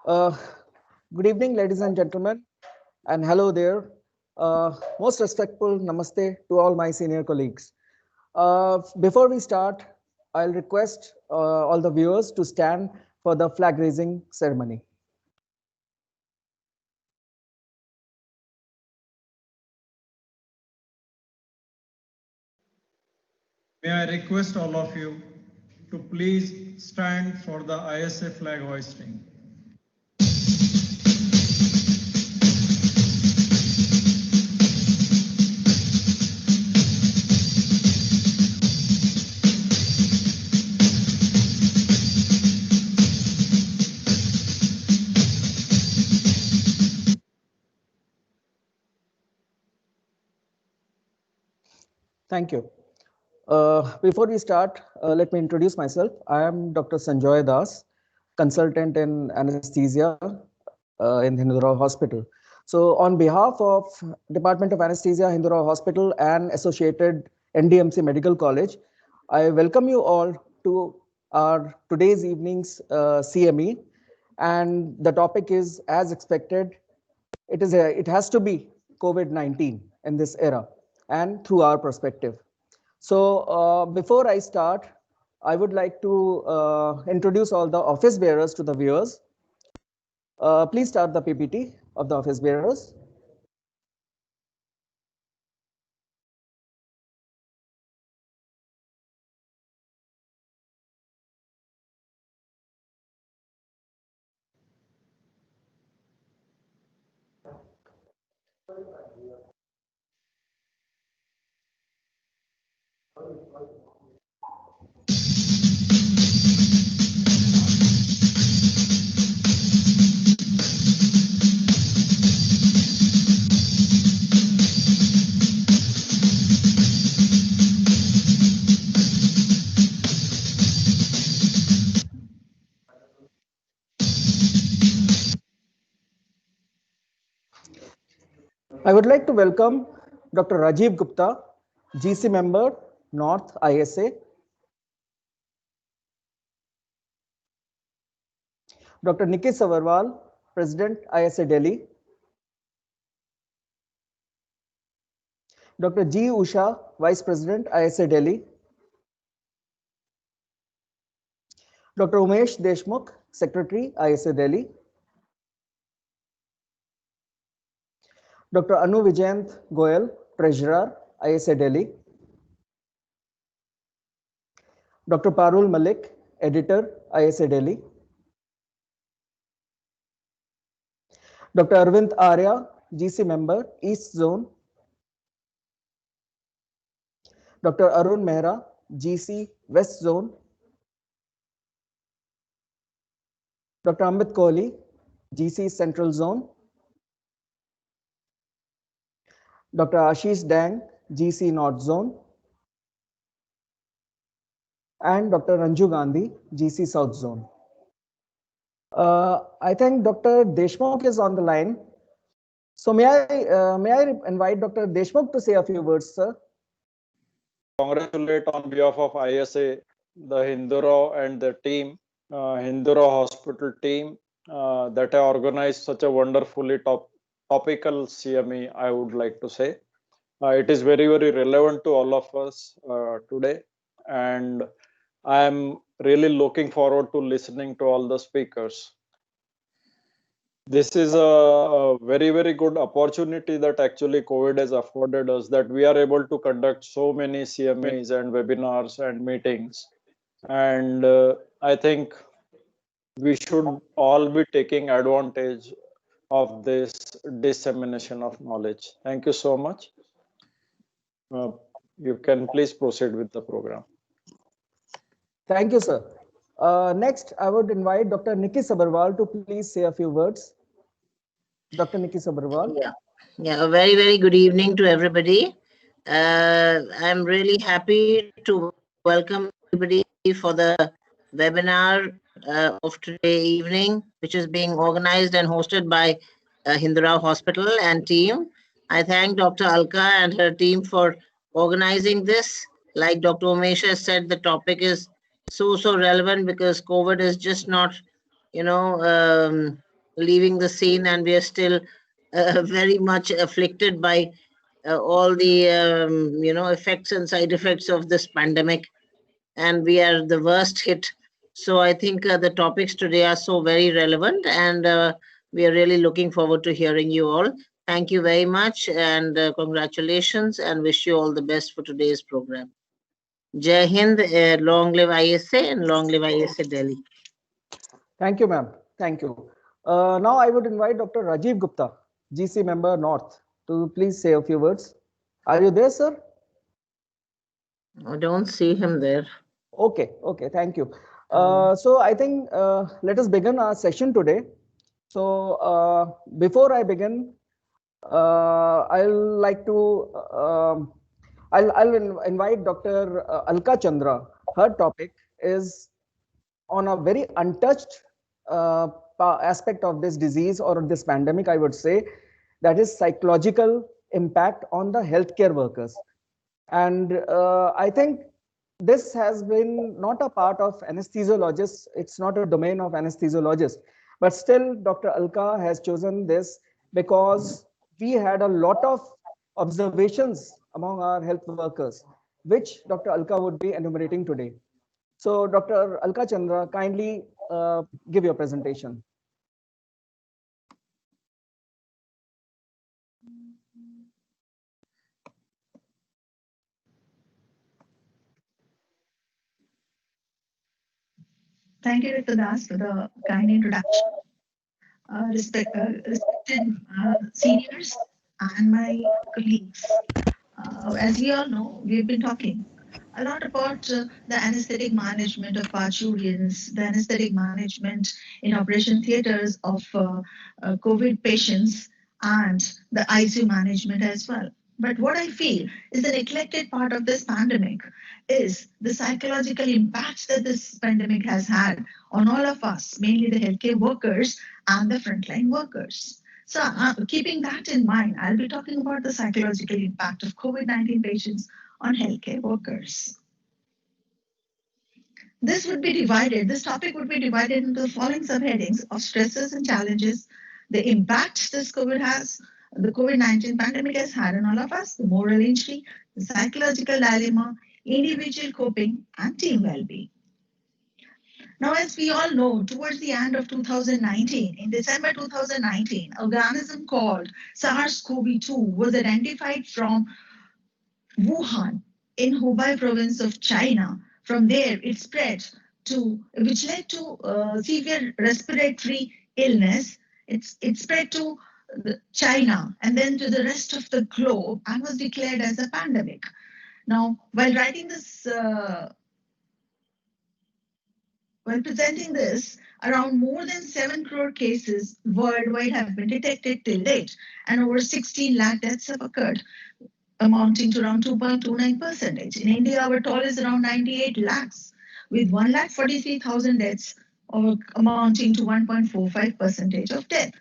Uh, Good evening, ladies and gentlemen, and hello there. Most respectful namaste to all my senior colleagues. Before we start, I'll request all the viewers to stand for the flag raising ceremony. May I request all of you to please stand for the ISA flag hoisting. Thank you. Before we start, let me introduce myself. I am Dr. Sanjoy Das, consultant in anesthesia in Hindurao Hospital. So, on behalf of Department of Anesthesia, Hindurao Hospital, and associated NDMC Medical College, I welcome you all to our today's evening's CME, and the topic is, as expected, it has to be COVID-19 in this era, and through our perspective. So before I start, I would like to introduce all the office bearers to the viewers. Please start the PPT of the office bearers. I would like to welcome Dr. Rajiv Gupta, GC member, North ISA. Dr. Nikki Savarwal, President ISA Delhi. Dr. G. Usha, Vice President ISA Delhi. Dr. Umesh Deshmukh, Secretary ISA Delhi. Dr. Anu Vijayant Goyal, Treasurer ISA Delhi. Dr. Parul Malik, Editor ISA Delhi. Dr. Arvind Arya, GC member, East Zone. Dr. Arun Mehra, GC, West Zone. Dr. Amit Kohli, GC, Central Zone. Dr. Ashish Dang, GC, North Zone. And Dr. Ranju Gandhi, GC, South Zone. I think Dr. Deshmukh is on the line. So may I invite Dr. Deshmukh to say a few words, sir? Congratulate on behalf of ISA, the Hindurao and the team, Hindurao Hospital team that have organized such a wonderfully topical CME, I would like to say. It is very, very relevant to all of us today. And I am really looking forward to listening to all the speakers. This is a very, very good opportunity that actually COVID has afforded us, that we are able to conduct so many CMEs and webinars and meetings. And I think we should all be taking advantage of this dissemination of knowledge. Thank you so much. You can please proceed with the program. Thank you, sir. Next, I would invite Dr. Nikki Sabarwal to please say a few words. Dr. Nikki Sabarwal. Yeah, a very, very good evening to everybody. I'm really happy to welcome everybody for the webinar of today evening, which is being organized and hosted by Hindurao Hospital and team. I thank Dr. Alka and her team for organizing this. Like Dr. Umesh has said, the topic is so relevant because COVID is just not, leaving the scene, and we are still very much afflicted by all the effects and side effects of this pandemic, and we are the worst hit. So I think the topics today are so very relevant, and we are really looking forward to hearing you all. Thank you very much, and congratulations, and wish you all the best for today's program. Jai Hind, long live ISA, and long live ISA Delhi. Thank you, ma'am. Thank you. Now I would invite Dr. Rajiv Gupta, GC member North, to please say a few words. Are you there, sir? I don't see him there. Okay, okay, thank you. So I think let us begin our session today. So before I begin, I'll like to I'll invite Dr. Alka Chandra. Her topic is on a very untouched aspect of this disease or this pandemic, I would say, that is psychological impact on the healthcare workers. And I think this has been not a part of anesthesiologists. It's not a domain of anesthesiologists, but still Dr. Alka has chosen this because we had a lot of observations among our health workers, which Dr. Alka would be enumerating today. So Dr. Alka Chandra, kindly give your presentation. Thank you, Dr. Das, for the kind introduction. Respected seniors and my colleagues, as we all know, we've been talking a lot about the anesthetic management of parturients, the anesthetic management in operation theaters of COVID patients, and the ICU management as well. But what I feel is the neglected part of this pandemic is the psychological impact that this pandemic has had on all of us, mainly the healthcare workers and the frontline workers. So keeping that in mind, I'll be talking about the psychological impact of COVID-19 patients on healthcare workers. This topic would be divided into the following subheadings of stresses and challenges, the impact the COVID-19 pandemic has had on all of us, the moral injury, the psychological dilemma, individual coping, and team well-being. Now, as we all know, towards the end of 2019, in December 2019, an organism called SARS-CoV-2 was identified from Wuhan in Hubei province of China. From there, it spread which led to severe respiratory illness. It spread to China and then to the rest of the globe and was declared as a pandemic. Now, while writing this, when presenting this, around more than 7 crore cases worldwide have been detected till date, and over 16 lakh deaths have occurred, amounting to around 2.29%. In India, our toll is around 98 lakhs, with 1,43,000 deaths, amounting to 1.45% of death.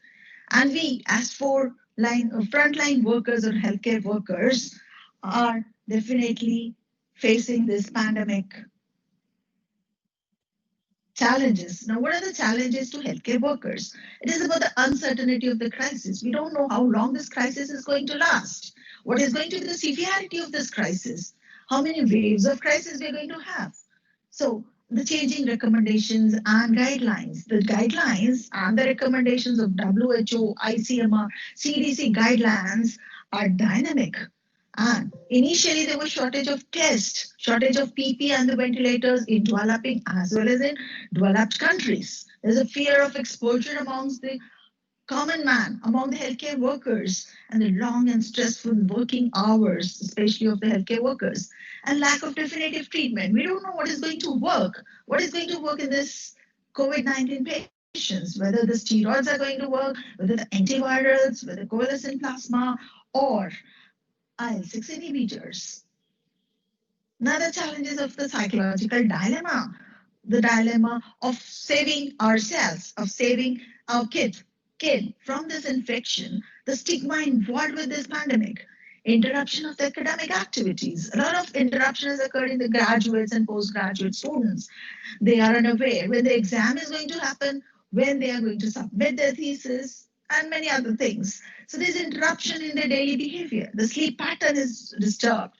And we, as frontline workers or healthcare workers, are definitely facing this pandemic challenges. Now, what are the challenges to healthcare workers? It is about the uncertainty of the crisis. We don't know how long this crisis is going to last. What is going to be the severity of this crisis? How many waves of crisis we're going to have? So the changing recommendations and guidelines. The guidelines and the recommendations of WHO, ICMR, CDC guidelines are dynamic. And initially, there was shortage of tests, shortage of PP and the ventilators in developing as well as in developed countries. There's a fear of exposure amongst the common man, among the healthcare workers, and the long and stressful working hours, especially of the healthcare workers, and lack of definitive treatment. We don't know what is going to work. What is going to work in this COVID-19 patients, whether the steroids are going to work, whether the antivirals, whether covalescent plasma, or IL-6 inhibitors. Now the challenges of the psychological dilemma, the dilemma of saving ourselves, of saving our kid from this infection, the stigma involved with this pandemic, interruption of the academic activities. A lot of interruption has occurred in the graduates and postgraduate students. They are unaware when the exam is going to happen, when they are going to submit their thesis, and many other things. So there's interruption in their daily behavior. The sleep pattern is disturbed.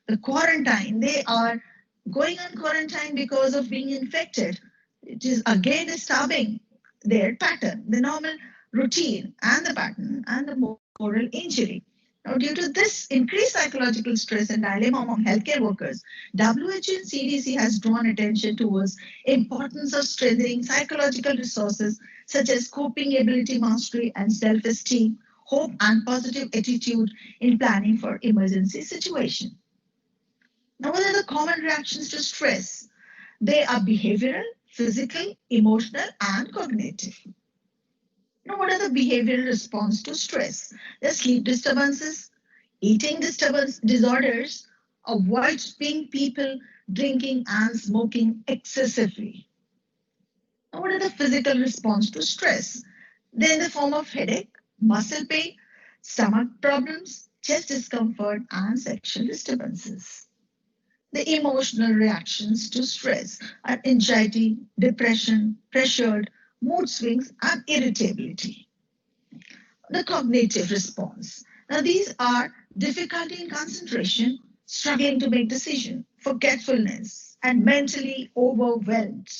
The quarantine, they are going on quarantine because of being infected. It is again disturbing their pattern, the normal routine and the pattern and the moral injury. Now, due to this increased psychological stress and dilemma among healthcare workers, WHO and CDC has drawn attention towards importance of strengthening psychological resources such as coping ability mastery and self-esteem, hope and positive attitude in planning for emergency situation. Now, what are the common reactions to stress? They are behavioral, physical, emotional, and cognitive. Now, what are the behavioral response to stress? The sleep disturbances, eating disturbance disorders, avoid being people, drinking and smoking excessively. Now, what are the physical response to stress? They're in the form of headache, muscle pain, stomach problems, chest discomfort, and sexual disturbances. The emotional reactions to stress are anxiety, depression, pressured, mood swings, and irritability. The cognitive response. Now, these are difficulty in concentration, struggling to make decisions, forgetfulness, and mentally overwhelmed.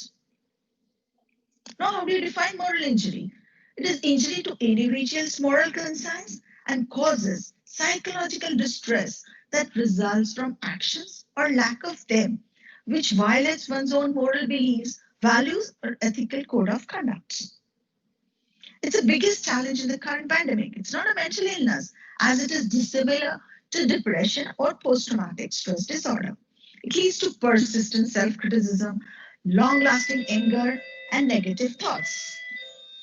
Now, how do you define moral injury? It is injury to individuals' moral conscience and causes psychological distress that results from actions or lack of them, which violates one's own moral beliefs, values, or ethical code of conduct. It's the biggest challenge in the current pandemic. It's not a mental illness, as it is dissimilar to depression or post-traumatic stress disorder. It leads to persistent self-criticism, long-lasting anger, and negative thoughts.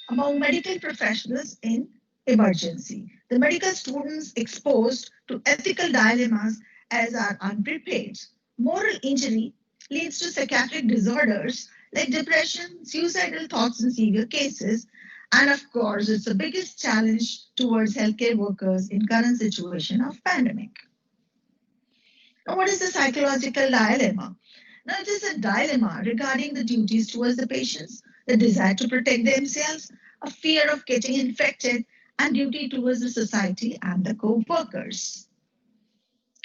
Among medical professionals in emergency, the medical students exposed to ethical dilemmas as are unprepared. Moral injury leads to psychiatric disorders like depression, suicidal thoughts in severe cases, and of course, it's the biggest challenge towards healthcare workers in current situation of pandemic. Now, what is the psychological dilemma? Now, it is a dilemma regarding the duties towards the patients, the desire to protect themselves, a fear of getting infected, and duty towards the society and the co-workers.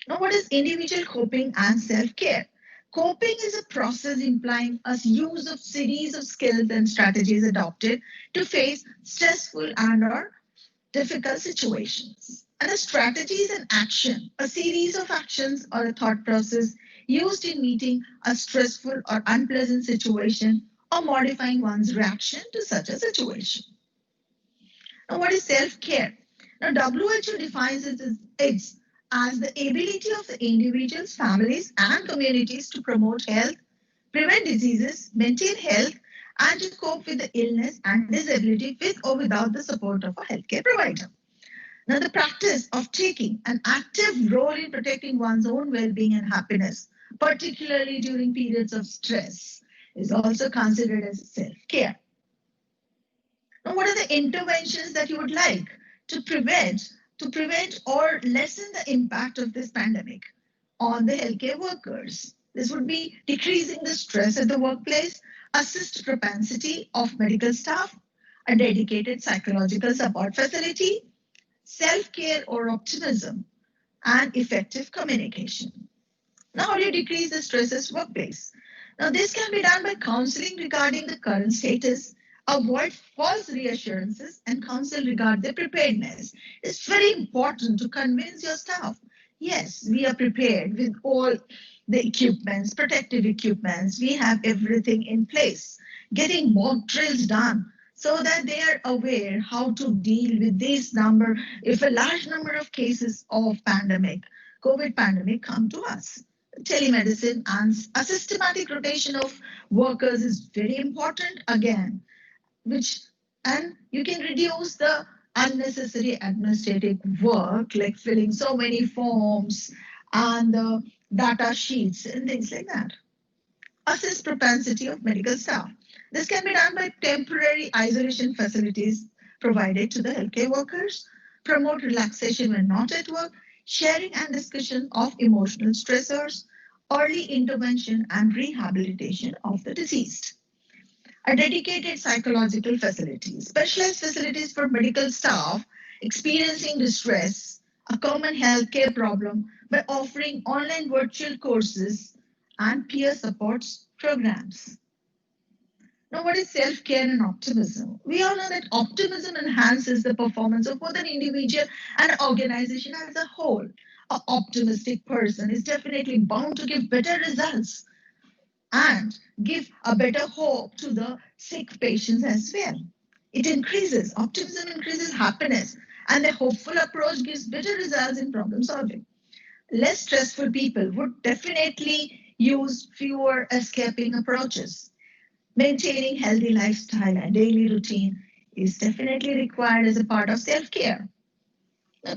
Now, what is individual coping and self-care? Coping is a process implying a use of series of skills and strategies adopted to face stressful and or difficult situations. And a strategy is an action, a series of actions or a thought process used in meeting a stressful or unpleasant situation or modifying one's reaction to such a situation. Now, what is self-care? Now, WHO defines it as the ability of the individuals, families, and communities to promote health, prevent diseases, maintain health, and to cope with the illness and disability with or without the support of a healthcare provider. Now, the practice of taking an active role in protecting one's own well-being and happiness, particularly during periods of stress, is also considered as self-care. Now, what are the interventions that you would like to prevent or lessen the impact of this pandemic on the healthcare workers? This would be decreasing the stress at the workplace, assist propensity of medical staff, a dedicated psychological support facility, self-care or optimism, and effective communication. Now, how do you decrease the stress at workplace? Now, this can be done by counseling regarding the current status, avoid false reassurances, and counsel regarding the preparedness. It's very important to convince your staff, yes, we are prepared with all the equipments, protective equipments, we have everything in place. Getting mock drills done so that they are aware how to deal with this number if a large number of cases of COVID pandemic come to us. Telemedicine and a systematic rotation of workers is very important again, and you can reduce the unnecessary administrative work like filling so many forms and the data sheets and things like that. Assess propensity of medical staff. This can be done by temporary isolation facilities provided to the healthcare workers, promote relaxation when not at work, sharing and discussion of emotional stressors, early intervention and rehabilitation of the deceased. a dedicated psychological facility, specialized facilities for medical staff experiencing distress, a common healthcare problem by offering online virtual courses and peer support programs. Now, what is self care and optimism? We all know that optimism enhances the performance of both an individual and an organization as a whole. An optimistic person is definitely bound to give better results and give a better hope to the sick patients as well. Optimism increases happiness, and a hopeful approach gives better results in problem solving. Less stressful people would definitely use fewer escaping approaches. Maintaining healthy lifestyle and daily routine is definitely required as a part of self-care.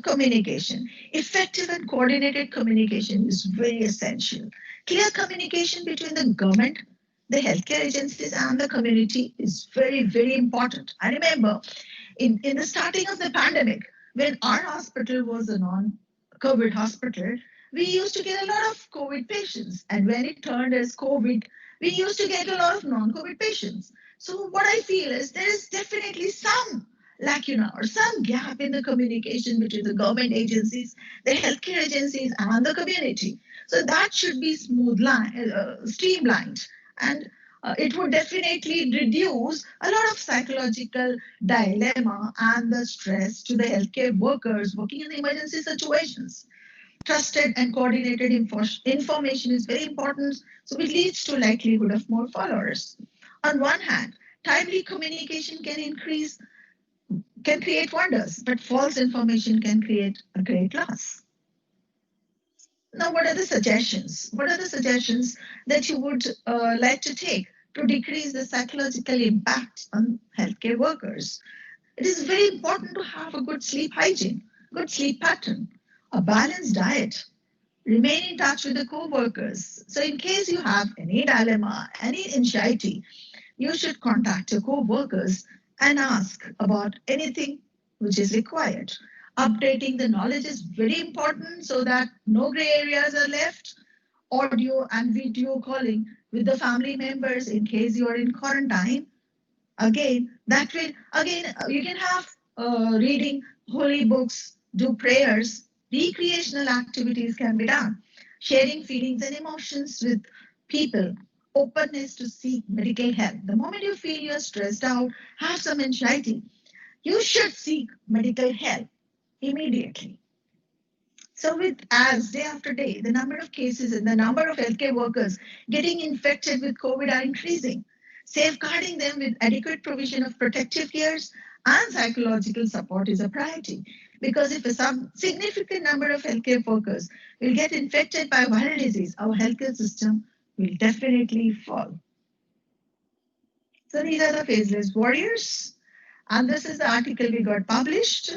Communication. Effective and coordinated communication is very essential. Clear communication between the government, the healthcare agencies, and the community is very, very important. I remember in the starting of the pandemic, when our hospital was a non-COVID hospital, we used to get a lot of COVID patients. And when it turned as COVID, we used to get a lot of non-COVID patients. So what I feel is there is definitely some lacuna or some gap in the communication between the government agencies, the healthcare agencies, and the community. So that should be streamlined, and it would definitely reduce a lot of psychological dilemma and the stress to the healthcare workers working in the emergency situations. Trusted and coordinated information is very important, so it leads to likelihood of more followers. On one hand, timely communication can create wonders, but false information can create a great loss. Now, what are the suggestions? What are the suggestions that you would like to take to decrease the psychological impact on healthcare workers? It is very important to have a good sleep hygiene, good sleep pattern, a balanced diet, remain in touch with the co-workers. So in case you have any dilemma, any anxiety, you should contact your co-workers and ask about anything which is required. Updating the knowledge is very important so that no gray areas are left. Audio and video calling with the family members in case you are in quarantine. Again, that way, again, you can have reading holy books, do prayers, recreational activities can be done, sharing feelings and emotions with people, openness to seek medical help. The moment you feel you're stressed out, have some anxiety, you should seek medical help immediately. So with as day after day, the number of cases and the number of healthcare workers getting infected with COVID are increasing. Safeguarding them with adequate provision of protective gears and psychological support is a priority. Because if a significant number of healthcare workers will get infected by viral disease, our healthcare system will definitely fall. So these are the faceless warriors. And this is the article we got published.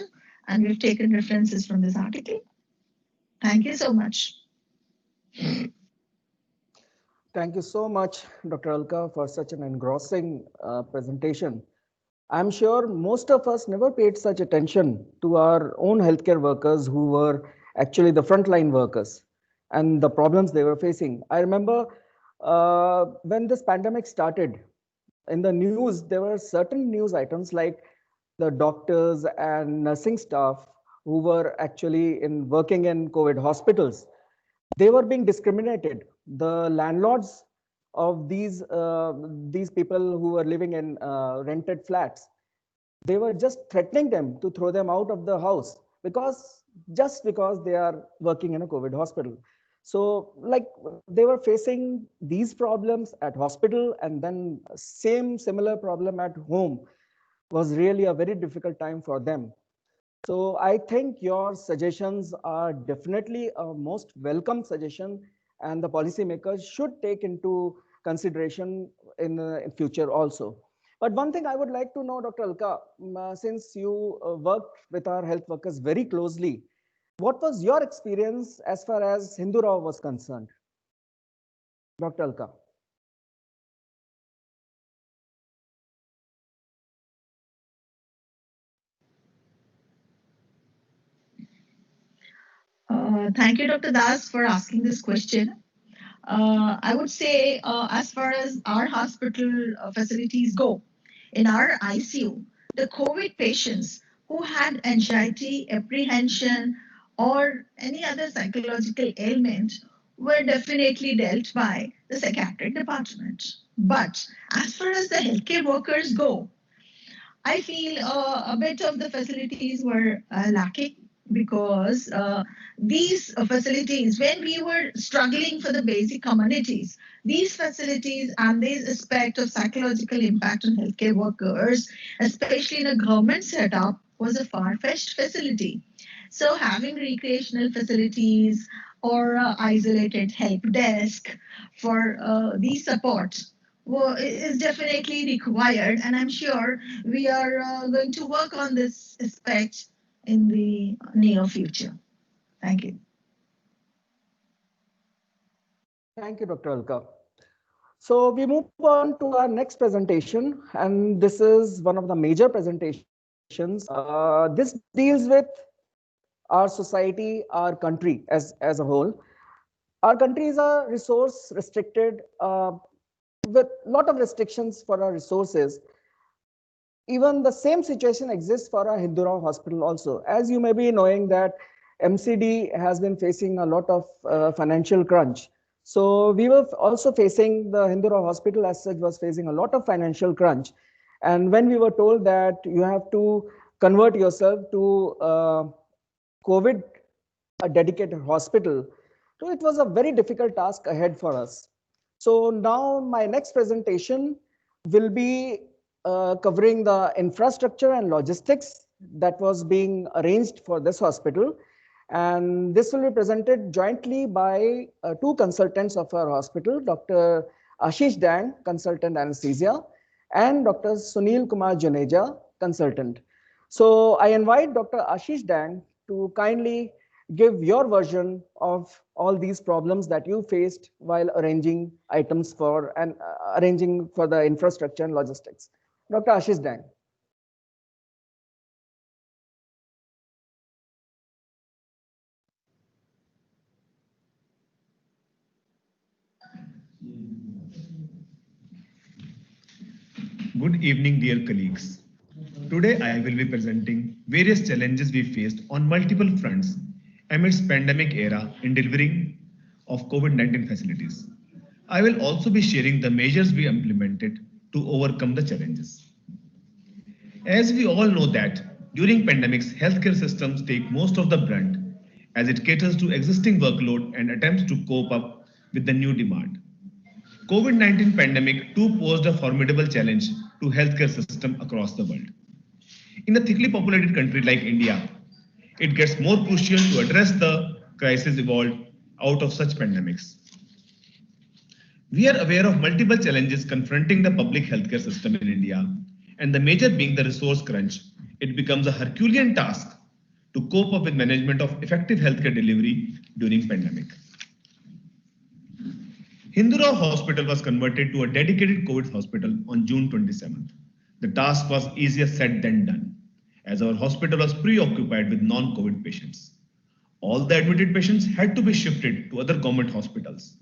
And we've taken references from this article. Thank you so much. Thank you so much, Dr. Alka, for such an engrossing presentation. I'm sure most of us never paid such attention to our own healthcare workers who were actually the frontline workers and the problems they were facing. I remember when this pandemic started, in the news, there were certain news items like the doctors and nursing staff who were actually working in COVID hospitals. They were being discriminated. The landlords of these people who were living in rented flats, they were just threatening them to throw them out of the house just because they are working in a COVID hospital. So like they were facing these problems at hospital, and then similar problem at home was really a very difficult time for them. So I think your suggestions are definitely a most welcome suggestion, and the policymakers should take into consideration in future also. But one thing I would like to know, Dr. Alka, since you worked with our health workers very closely, what was your experience as far as Hindu Rao was concerned? Dr. Alka. Thank you, Dr. Das, for asking this question. I would say, as far as our hospital facilities go, in our ICU, the COVID patients who had anxiety, apprehension, or any other psychological ailment were definitely dealt by the psychiatric department. But as far as the healthcare workers go, I feel a bit of the facilities were lacking because these facilities, when we were struggling for the basic commodities, these facilities and this aspect of psychological impact on healthcare workers, especially in a government setup, was a far-fetched facility. So having recreational facilities or isolated help desk for these support is definitely required, and I'm sure we are going to work on this aspect in the near future. Thank you. Thank you, Dr. Alka. So we move on to our next presentation, and this is one of the major presentations. This deals with our society, our country as a whole. Our country is a resource restricted with a lot of restrictions for our resources. Even the same situation exists for our Hindurao hospital also. As you may be knowing that MCD has been facing a lot of financial crunch. So we were also facing, the Hindurao hospital as such was facing a lot of financial crunch. And when we were told that you have to convert yourself to COVID, a dedicated hospital, so it was a very difficult task ahead for us. So now my next presentation will be covering the infrastructure and logistics that was being arranged for this hospital. And this will be presented jointly by two consultants of our hospital, Dr. Ashish Dang, consultant anesthesia, and Dr. Sunil Kumar Janeja, consultant. So I invite Dr. Ashish Dang to kindly give your version of all these problems that you faced while arranging items for and arranging for the infrastructure and logistics. Dr. Ashish Dang. Good evening, dear colleagues. Today I will be presenting various challenges we faced on multiple fronts amidst pandemic era in delivering of COVID-19 facilities. I will also be sharing the measures we implemented to overcome the challenges. As we all know that during pandemics, healthcare systems take most of the brunt as it caters to existing workload and attempts to cope up with the new demand. COVID-19 pandemic too posed a formidable challenge to healthcare system across the world. In a thickly populated country like India, it gets more crucial to address the crisis evolved out of such pandemics. We are aware of multiple challenges confronting the public healthcare system in India, and the major being the resource crunch. It becomes a Herculean task to cope up with management of effective healthcare delivery during pandemic. Hindurao Hospital was converted to a dedicated COVID hospital on June 27th. The task was easier said than done, as our hospital was preoccupied with non-COVID patients. All the admitted patients had to be shifted to other government hospitals.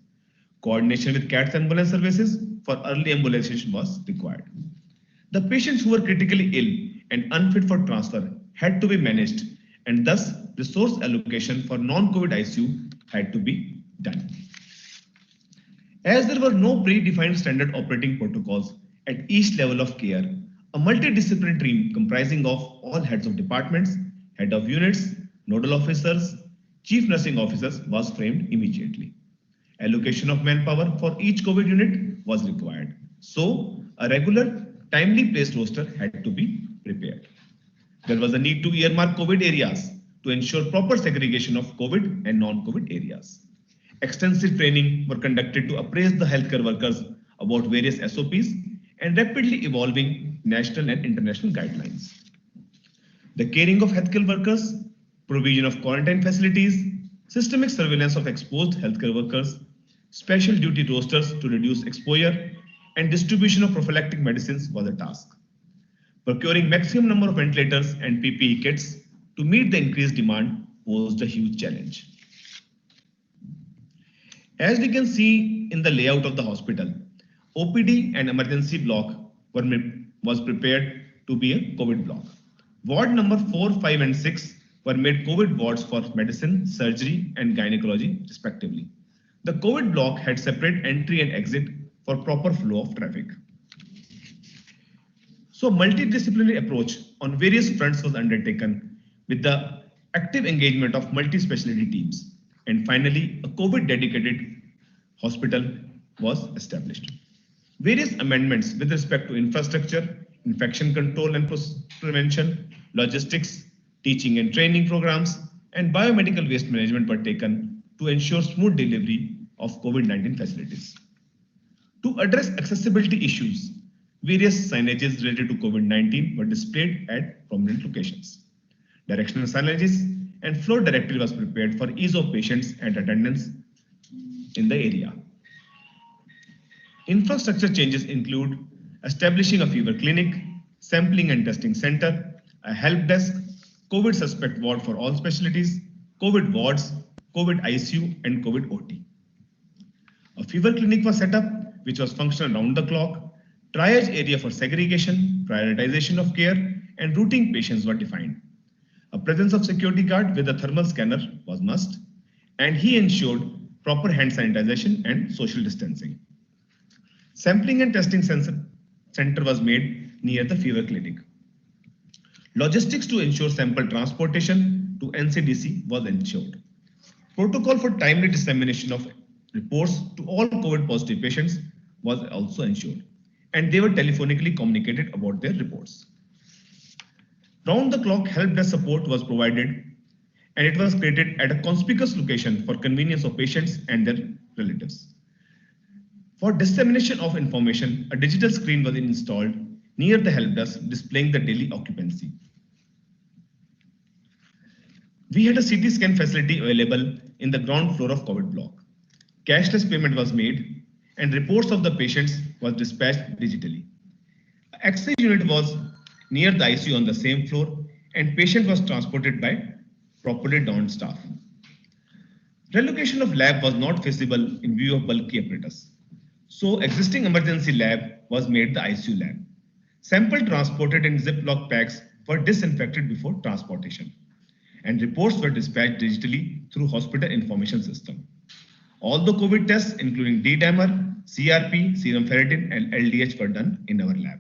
Coordination with CATS ambulance services for early ambulation was required. The patients who were critically ill and unfit for transfer had to be managed, and thus resource allocation for non-COVID ICU had to be done. As there were no predefined standard operating protocols at each level of care, a multidisciplinary team comprising of all heads of departments, head of units, nodal officers, chief nursing officers was framed immediately. Allocation of manpower for each COVID unit was required. So, a regular, timely placed roster had to be prepared. There was a need to earmark COVID areas to ensure proper segregation of COVID and non-COVID areas. Extensive training were conducted to appraise the healthcare workers about various SOPs and rapidly evolving national and international guidelines. The caring of healthcare workers, provision of quarantine facilities, systemic surveillance of exposed healthcare workers, special duty rosters to reduce exposure, and distribution of prophylactic medicines was a task. Procuring maximum number of ventilators and PPE kits to meet the increased demand posed a huge challenge. As we can see in the layout of the hospital, OPD and emergency block was prepared to be a COVID block. Ward number 4, 5 and 6 were made COVID wards for medicine, surgery and gynecology respectively. The COVID block had separate entry and exit for proper flow of traffic. So multidisciplinary approach on various fronts was undertaken with the active engagement of multi-specialty teams. And finally, a COVID dedicated hospital was established. Various amendments with respect to infrastructure, infection control and prevention, logistics, teaching and training programs, and biomedical waste management were taken to ensure smooth delivery of COVID-19 facilities. To address accessibility issues, various signages related to COVID-19 were displayed at prominent locations. Directional signages and floor directory was prepared for ease of patients and attendance in the area. Infrastructure changes include establishing a fever clinic, sampling and testing center, a help desk, COVID suspect ward for all specialties, COVID wards, COVID ICU, and COVID OT. A fever clinic was set up, which was functional round the clock. Triage area for segregation, prioritization of care, and routing patients were defined. A presence of security guard with a thermal scanner was must, and he ensured proper hand sanitization and social distancing. Sampling and testing center was made near the fever clinic. Logistics to ensure sample transportation to NCDC was ensured. Protocol for timely dissemination of reports to all COVID positive patients was also ensured, and they were telephonically communicated about their reports. Round the clock help desk support was provided, and it was created at a conspicuous location for convenience of patients and their relatives. For dissemination of information, a digital screen was installed near the help desk displaying the daily occupancy. We had a CT scan facility available in the ground floor of COVID block. Cashless payment was made and reports of the patients was dispatched digitally. X-ray unit was near the ICU on the same floor, and patient was transported by properly donned staff. Relocation of lab was not feasible in view of bulky apparatus. So existing emergency lab was made the ICU lab. Sample transported in Ziploc packs were disinfected before transportation, and reports were dispatched digitally through hospital information system. All the COVID tests, including D-dimer, CRP, serum ferritin, and LDH were done in our lab.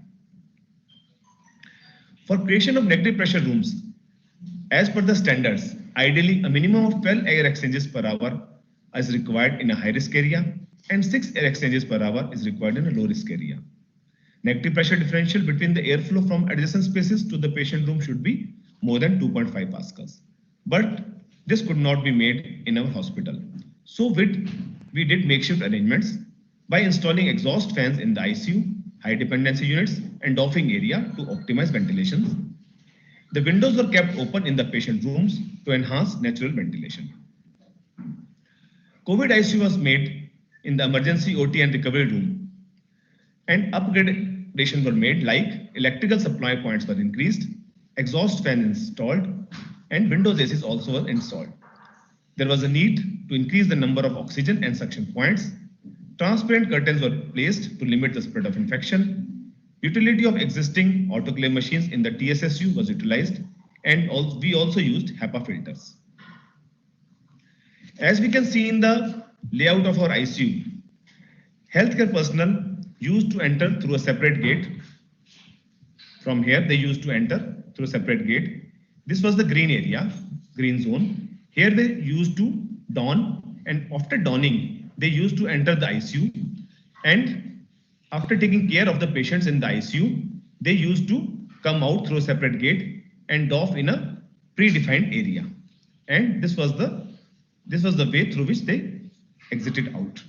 For creation of negative pressure rooms, as per the standards, ideally a minimum of 12 air exchanges per hour is required in a high-risk area, and 6 air exchanges per hour is required in a low-risk area. Negative pressure differential between the airflow from adjacent spaces to the patient room should be more than 2.5 pascals. But this could not be made in our hospital. So we did makeshift arrangements by installing exhaust fans in the ICU, high dependency units, and doffing area to optimize ventilation. The windows were kept open in the patient rooms to enhance natural ventilation. COVID ICU was made in the emergency OT and recovery room, and upgradation were made, like electrical supply points were increased, exhaust fan installed, and windows ACs also were installed. There was a need to increase the number of oxygen and suction points. Transparent curtains were placed to limit the spread of infection. Utility of existing autoclave machines in the TSSU was utilized, and we also used HEPA filters. As we can see in the layout of our ICU, healthcare personnel used to enter through a separate gate. From here, they used to enter through a separate gate. This was the green area, green zone. Here they used to don, and after donning, they used to enter the ICU. And after taking care of the patients in the ICU, they used to come out through a separate gate and doff in a predefined area. And this was the way through which they exited out.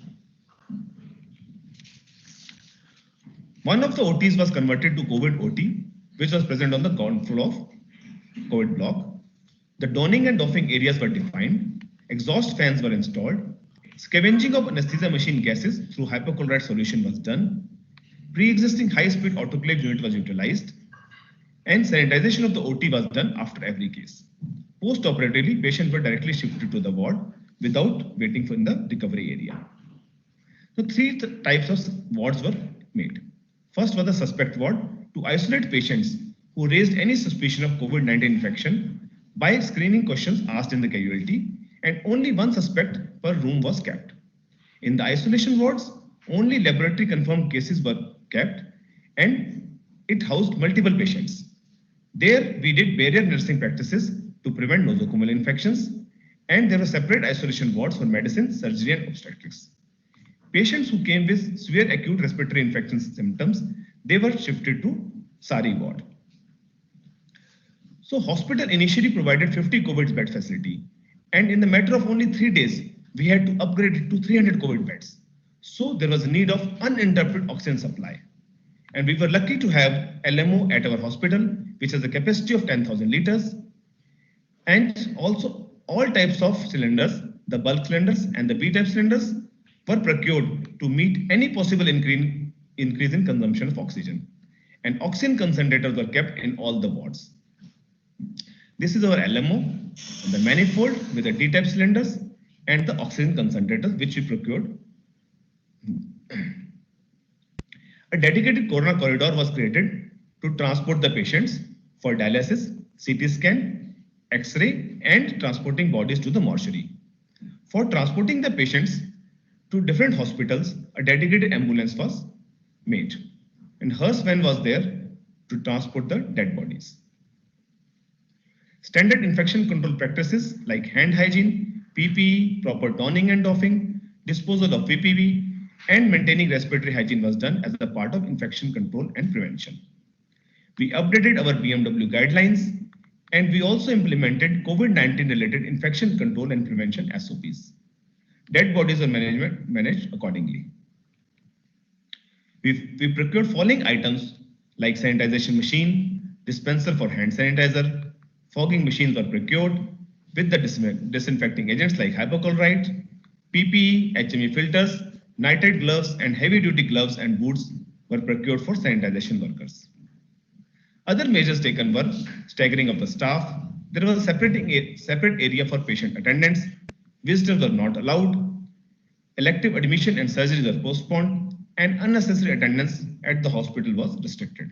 One of the OTs was converted to COVID OT, which was present on the ground floor of COVID block. The donning and doffing areas were defined. Exhaust fans were installed. Scavenging of anesthesia machine gases through hypochlorite solution was done. Pre-existing high-speed autoclave unit was utilized. And sanitization of the OT was done after every case. Post-operatively, patients were directly shifted to the ward without waiting for the recovery area. So three types of wards were made. First was the suspect ward to isolate patients who raised any suspicion of COVID-19 infection by screening questions asked in the casualty, and only one suspect per room was kept. In the isolation wards, only laboratory confirmed cases were kept, and it housed multiple patients. There, we did barrier nursing practices to prevent nosocomial infections, and there were separate isolation wards for medicine, surgery, and obstetrics. Patients who came with severe acute respiratory infection symptoms, they were shifted to SARI ward. So hospital initially provided 50 COVID bed facility, and in the matter of only 3 days, we had to upgrade it to 300 COVID beds. So there was a need of uninterrupted oxygen supply. And we were lucky to have LMO at our hospital, which has a capacity of 10,000 liters. And also all types of cylinders, the bulk cylinders and the B-type cylinders, were procured to meet any possible increase in consumption of oxygen. And oxygen concentrators were kept in all the wards. This is our LMO, the manifold with the D-type cylinders and the oxygen concentrators which we procured. A dedicated corona corridor was created to transport the patients for dialysis, CT scan, X-ray, and transporting bodies to the mortuary. For transporting the patients to different hospitals, a dedicated ambulance was made, and hearse van was there to transport the dead bodies. Standard infection control practices like hand hygiene, PPE, proper donning and doffing, disposal of PPV, and maintaining respiratory hygiene was done as a part of infection control and prevention. We updated our BMW guidelines, and we also implemented COVID-19 related infection control and prevention SOPs. Dead bodies are managed accordingly. We procured following items like sanitization machine, dispenser for hand sanitizer, fogging machines were procured with the disinfecting agents like hypochlorite, PPE, HME filters, nitride gloves, and heavy duty gloves and boots were procured for sanitization workers. Other measures taken were staggering of the staff. There was a separate area for patient attendance. Visitors were not allowed. Elective admission and surgeries were postponed, and unnecessary attendance at the hospital was restricted.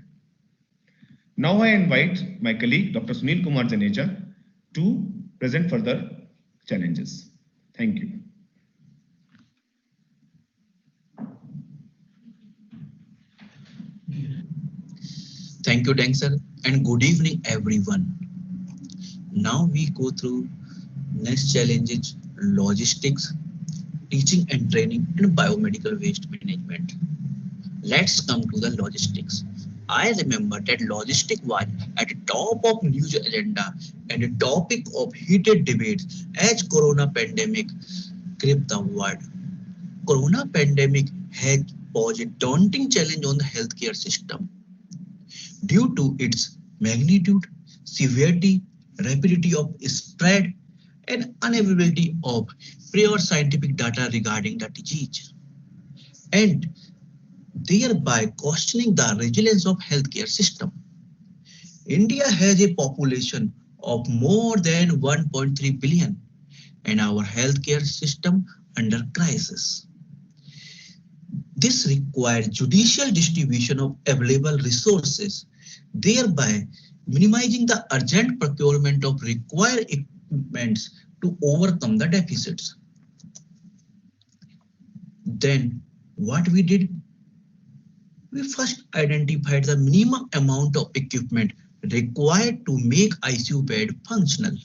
Now I invite my colleague, Dr. Sunil Kumar Janeja, to present further challenges. Thank you. Thank you, Deng sir, and good evening, everyone. Now we go through next challenges: logistics, teaching and training, and biomedical waste management. Let's come to the logistics. I remember that logistics was at the top of news agenda and a topic of heated debates as corona pandemic gripped the world. Corona pandemic has posed a daunting challenge on the healthcare system. Due to its magnitude, severity, rapidity of spread, and unavailability of prior scientific data regarding the disease, and thereby questioning the resilience of healthcare system. India has a population of more than 1.3 billion, and our healthcare system under crisis. This requires judicial distribution of available resources, thereby minimizing the urgent procurement of required equipments to overcome the deficits. Then what we did? We first identified the minimum amount of equipment required to make ICU bed functional.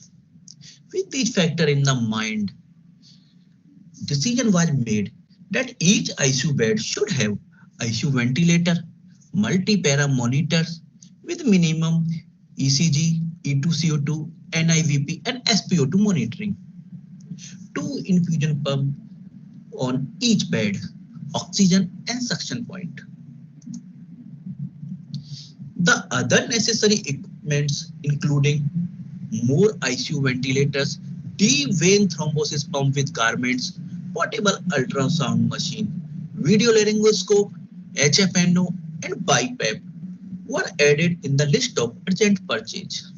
With each factor in the mind, decision was made that each ICU bed should have ICU ventilator, multi-para monitors with minimum ECG, E2CO2, NIVP, and SpO2 monitoring, 2 infusion pump on each bed, oxygen and suction point. The other necessary equipments including more ICU ventilators, deep vein thrombosis pump with garments, portable ultrasound machine, video laryngoscope, HFNO, and BiPAP were added in the list of urgent purchase.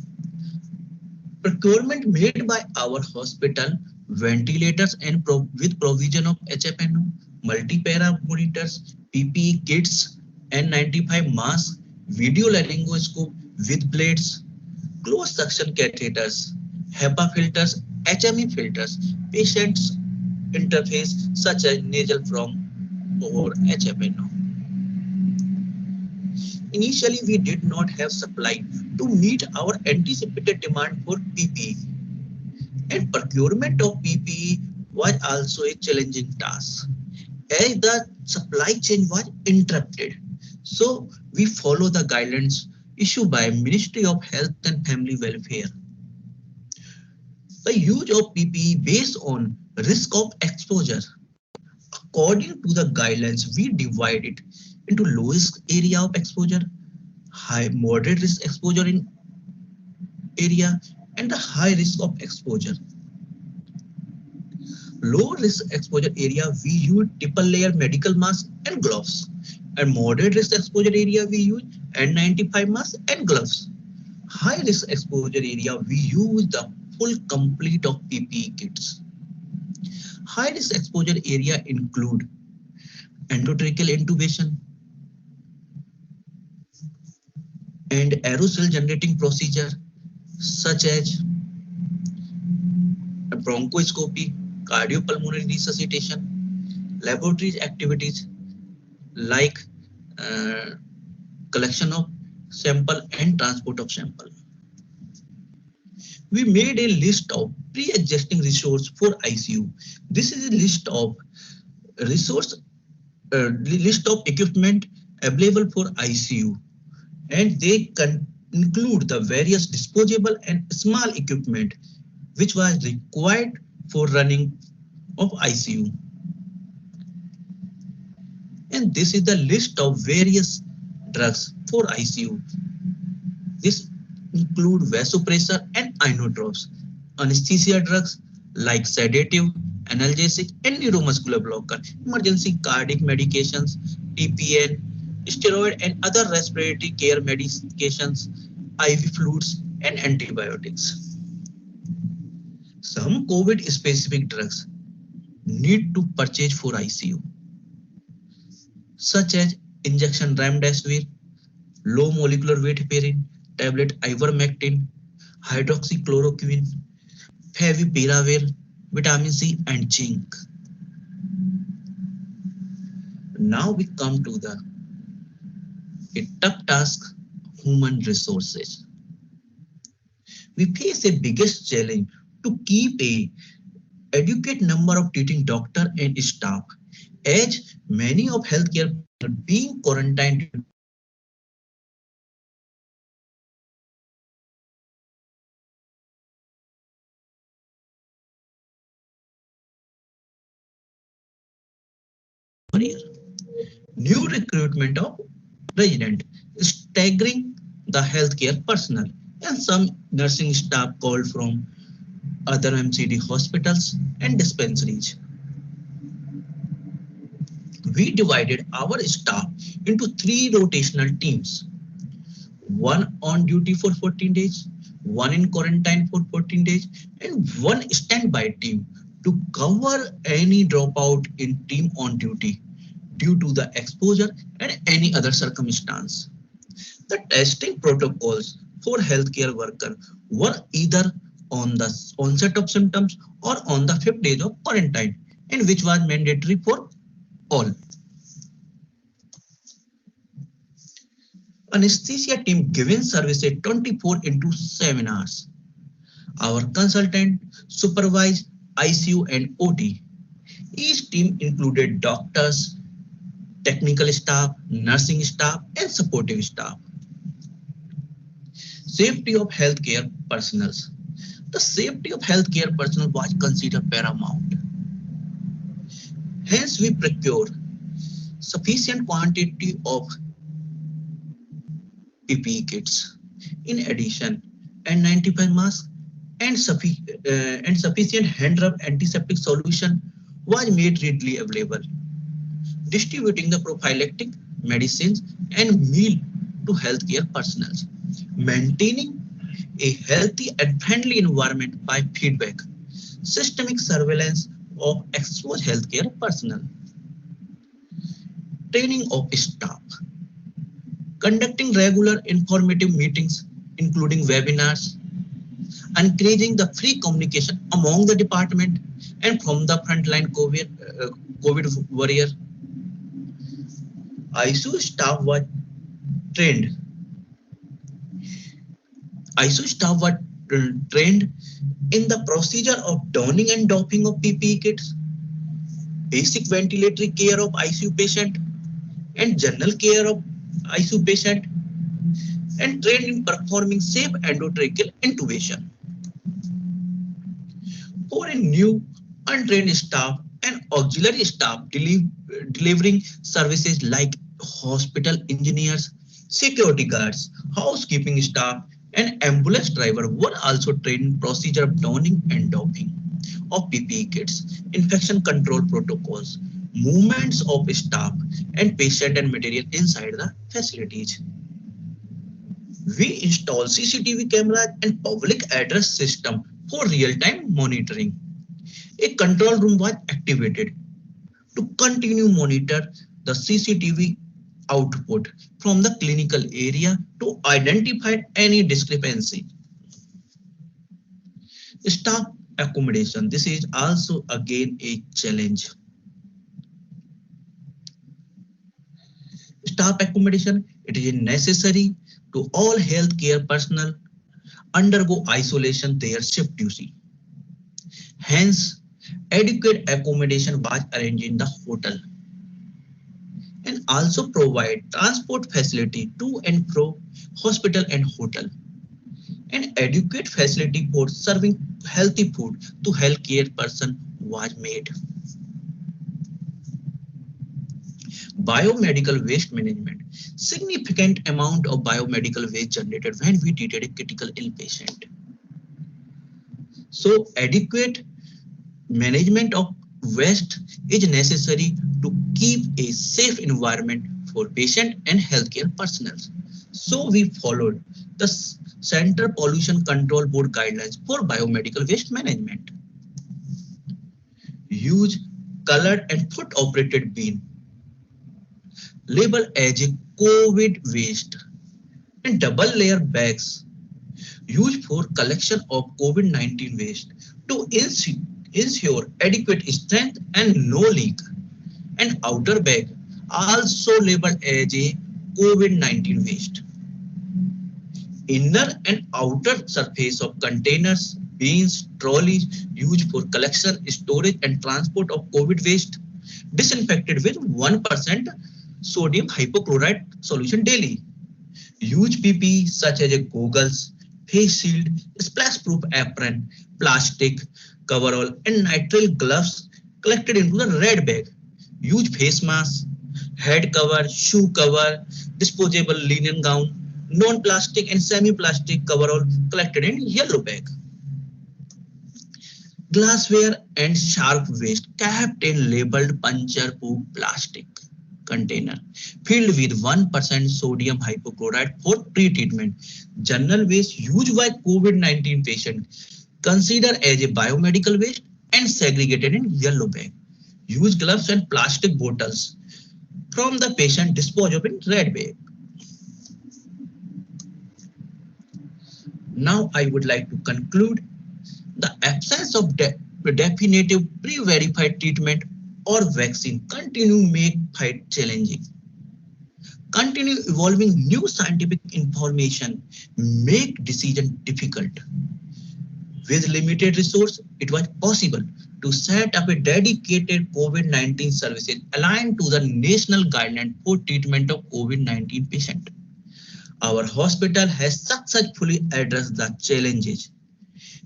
Procurement made by our hospital, ventilators and with provision of HFNO, multi-para monitors, PPE kits, N95 masks, video laryngoscope with blades, closed suction catheters, HEPA filters, HME filters, patients interface such as nasal from or HFNO. Initially, we did not have supply to meet our anticipated demand for PPE, and procurement of PPE was also a challenging task as the supply chain was interrupted. So we follow the guidelines issued by Ministry of Health and Family Welfare. The use of PPE based on risk of exposure. According to the guidelines, we divide it into lowest area of exposure, high moderate risk exposure in area, and the high risk of exposure. Low risk exposure area, we use triple layer medical mask and gloves. And moderate risk exposure area, we use N95 mask and gloves. High risk exposure area, we use the full complete of PPE kits. High risk exposure area include endotracheal intubation and aerosol generating procedure such as bronchoscopy, cardiopulmonary resuscitation, laboratory activities like collection of sample and transport of sample. We made a list of pre-existing resources for ICU. This is a list of list of equipment available for ICU, and they include the various disposable and small equipment which was required for running of ICU. And this is the list of various drugs for ICU. This include vasopressor and inotropes, anesthesia drugs like sedative, analgesic, and neuromuscular blocker, emergency cardiac medications, TPN, steroid and other respiratory care medications, IV fluids, and antibiotics. Some COVID-specific drugs need to purchase for ICU, such as injection remdesivir, low molecular weight heparin, tablet ivermectin, hydroxychloroquine, favipiravir, vitamin C, and zinc. Now we come to a tough task, human resources. We face a biggest challenge to keep a adequate number of treating doctor and staff, as many of healthcare are being quarantined new recruitment of resident, staggering the healthcare personnel, and some nursing staff called from other MCD hospitals and dispensaries. We divided our staff into 3 rotational teams, one on duty for 14 days, one in quarantine for 14 days, and one standby team to cover any dropout in team on duty due to the exposure and any other circumstance. The testing protocols for healthcare workers were either on the onset of symptoms or on the 5th day of quarantine, and which was mandatory for all. Anesthesia team given service at 24/7 hours. Our consultant supervised ICU and OT. Each team included doctors, technical staff, nursing staff, and supportive staff. Safety of healthcare personnel. The safety of healthcare personnel was considered paramount. Hence, we procured sufficient quantity of PPE kits. In addition, N95 masks and sufficient hand rub antiseptic solution was made readily available. Distributing the prophylactic medicines and meal to healthcare personnel. Maintaining a healthy and friendly environment by feedback. Systemic surveillance of exposed healthcare personnel. training of staff, conducting regular informative meetings, including webinars, encouraging the free communication among the department and from the frontline COVID warrior. ICU staff was trained. ICU staff were trained in the procedure of donning and doffing of PPE kits, basic ventilatory care of ICU patient, and general care of ICU patient, and trained in performing safe endotracheal intubation. For a new untrained staff and auxiliary staff delivering services like hospital engineers, security guards, housekeeping staff, and ambulance driver were also trained in procedure of donning and doffing of PPE kits, infection control protocols, movements of staff and patient and material inside the facilities. We install CCTV cameras and public address system for real-time monitoring. A control room was activated to continue monitor the CCTV output from the clinical area to identify any discrepancy. Staff accommodation. This is also again a challenge. Staff accommodation, it is necessary to all healthcare personnel undergo isolation their shift duty. Hence, adequate accommodation was arranged in the hotel and also provide transport facility to and fro hospital and hotel, and adequate facility for serving healthy food to healthcare person was made. Biomedical waste management. Significant amount of biomedical waste generated when we treated a critical ill patient. So adequate management of waste is necessary to keep a safe environment for patient and healthcare personnel. So we followed the Center Pollution Control Board guidelines for biomedical waste management. Use colored and foot operated bin, label as a COVID waste, and double layer bags used for collection of COVID-19 waste to ensure adequate strength and no leak, and outer bag also labeled as a COVID-19 waste. Inner and outer surface of containers, bins, trolleys used for collection, storage and transport of COVID waste disinfected with 1% sodium hypochlorite solution daily. Use PPE such as goggles, face shield, splash-proof apron, plastic coverall, and nitrile gloves collected into the red bag. Use face mask, head cover, shoe cover, disposable linen gown, non-plastic and semi-plastic coverall collected in yellow bag. Glassware and sharp waste kept in labeled puncture-proof plastic container filled with 1% sodium hypochlorite for pre-treatment. General waste used by COVID-19 patient considered as a biomedical waste and segregated in yellow bag. Use gloves and plastic bottles from the patient disposed of in red bag. Now I would like to conclude the absence of definitive pre-verified treatment or vaccine continue make fight challenging. Continue evolving new scientific information make decision difficult. With limited resource, it was possible to set up a dedicated COVID-19 services aligned to the national guideline for treatment of COVID-19 patient. Our hospital has successfully addressed the challenges.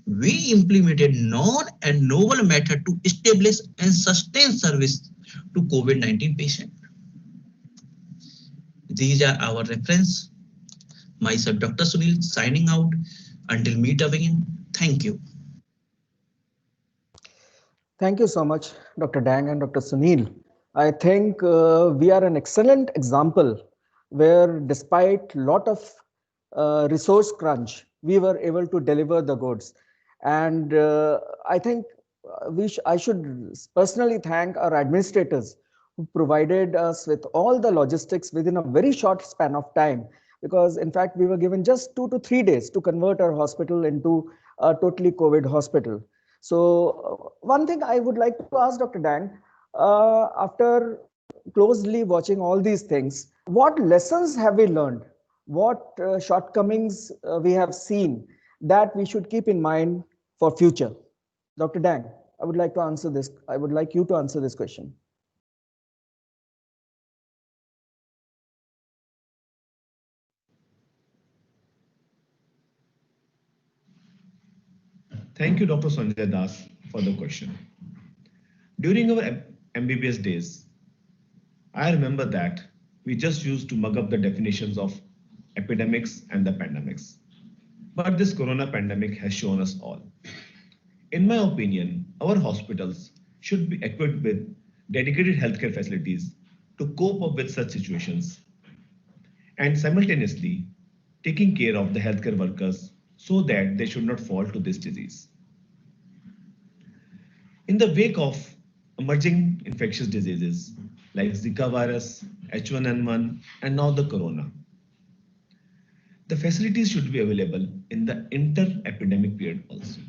We implemented known and novel method to establish and sustain service to COVID-19 patient. These are our reference. Myself, Dr. Sunil, signing out. Until meet again, thank you. Thank you so much, Dr. Dang and Dr. Sunil. I think we are an excellent example where despite lot of resource crunch, we were able to deliver the goods. And I think I should personally thank our administrators who provided us with all the logistics within a very short span of time. Because in fact, we were given just 2 to 3 days to convert our hospital into a totally COVID hospital. So one thing I would like to ask Dr. Dang, after closely watching all these things, what lessons have we learned? What shortcomings we have seen that we should keep in mind for future? Dr. Dang, I would like to answer this. I would like you to answer this question. Thank you, Dr. Sanjay Das, for the question. During our MBBS days, I remember that we just used to mug up the definitions of epidemics and the pandemics. But this corona pandemic has shown us all. In my opinion, our hospitals should be equipped with dedicated healthcare facilities to cope up with such situations and simultaneously taking care of the healthcare workers so that they should not fall to this disease. In the wake of emerging infectious diseases like Zika virus, H1N1, and now the corona, the facilities should be available in the inter-epidemic period also.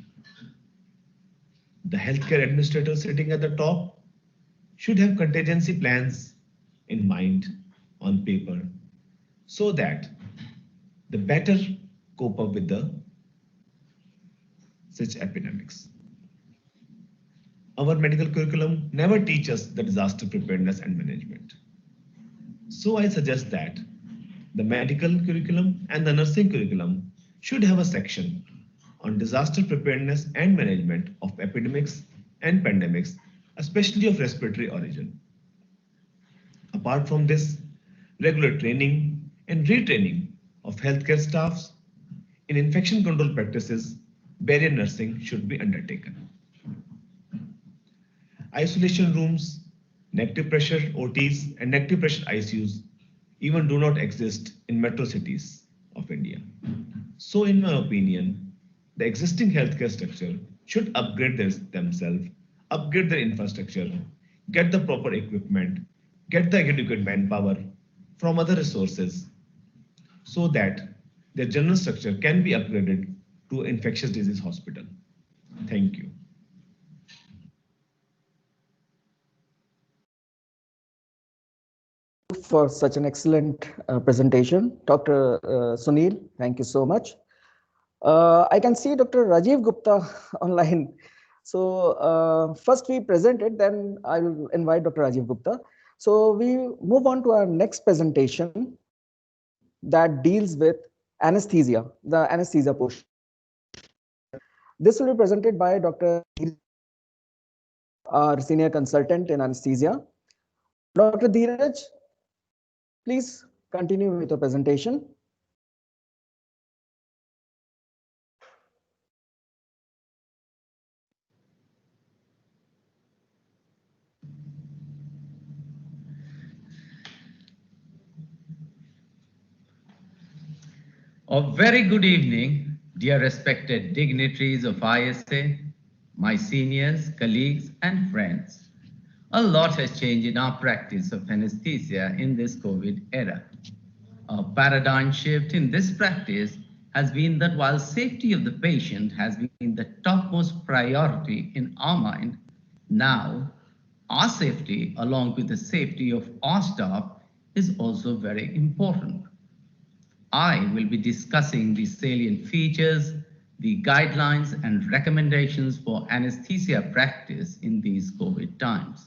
The healthcare administrator sitting at the top should have contingency plans in mind on paper so that the better cope up with the such epidemics. Our medical curriculum never teaches the disaster preparedness and management. So I suggest that the medical curriculum and the nursing curriculum should have a section on disaster preparedness and management of epidemics and pandemics, especially of respiratory origin. Apart from this, regular training and retraining of healthcare staffs in infection control practices, barrier nursing should be undertaken. Isolation rooms, negative pressure OTs, and negative pressure ICUs even do not exist in metro cities of India. So in my opinion, the existing healthcare structure should upgrade themselves, upgrade their infrastructure, get the proper equipment, get the adequate manpower from other resources so that their general structure can be upgraded to infectious disease hospital. Thank you. For such an excellent presentation, Dr. Sunil, thank you so much. I can see Dr. Rajiv Gupta online. So first we presented, then I will invite Dr. Rajiv Gupta. So we move on to our next presentation that deals with anesthesia, the anesthesia portion. This will be presented by Dr. our senior consultant in anesthesia. Dr. Dheeraj, please continue with the presentation. A very good evening, dear respected dignitaries of ISA, my seniors, colleagues, and friends. A lot has changed in our practice of anesthesia in this COVID era. A paradigm shift in this practice has been that while safety of the patient has been the topmost priority in our mind, now our safety, along with the safety of our staff, is also very important. I will be discussing the salient features, the guidelines and recommendations for anesthesia practice in these COVID times.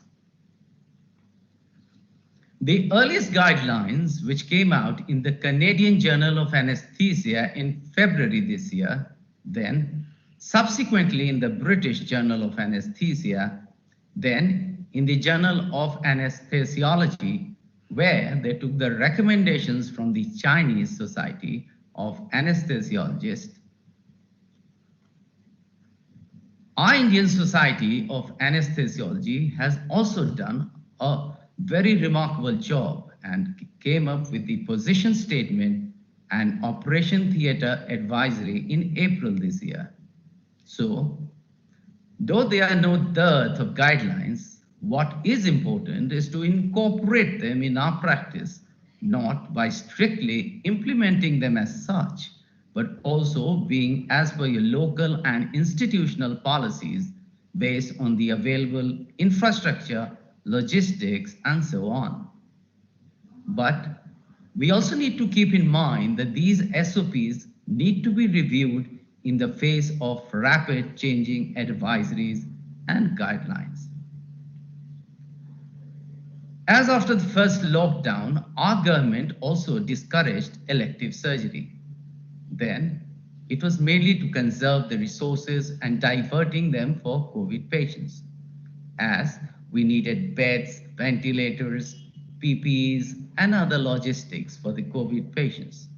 The earliest guidelines, which came out in the Canadian Journal of Anesthesia in February this year, then subsequently in the British Journal of Anesthesia, then in the Journal of Anesthesiology, where they took the recommendations from the Chinese Society of Anesthesiologists. Our Indian Society of Anesthesiology has also done a very remarkable job and came up with the position statement and Operation Theatre Advisory in April this year. So, though there are no dearth of guidelines, What is important is to incorporate them in our practice, not by strictly implementing them as such, but also being as per your local and institutional policies based on the available infrastructure, logistics, and so on. But we also need to keep in mind that these SOPs need to be reviewed in the face of rapid changing advisories and guidelines. As after the first lockdown, our government also discouraged elective surgery. Then, it was mainly to conserve the resources and diverting them for COVID patients, as we needed beds, ventilators, PPEs, and other logistics for the COVID patients.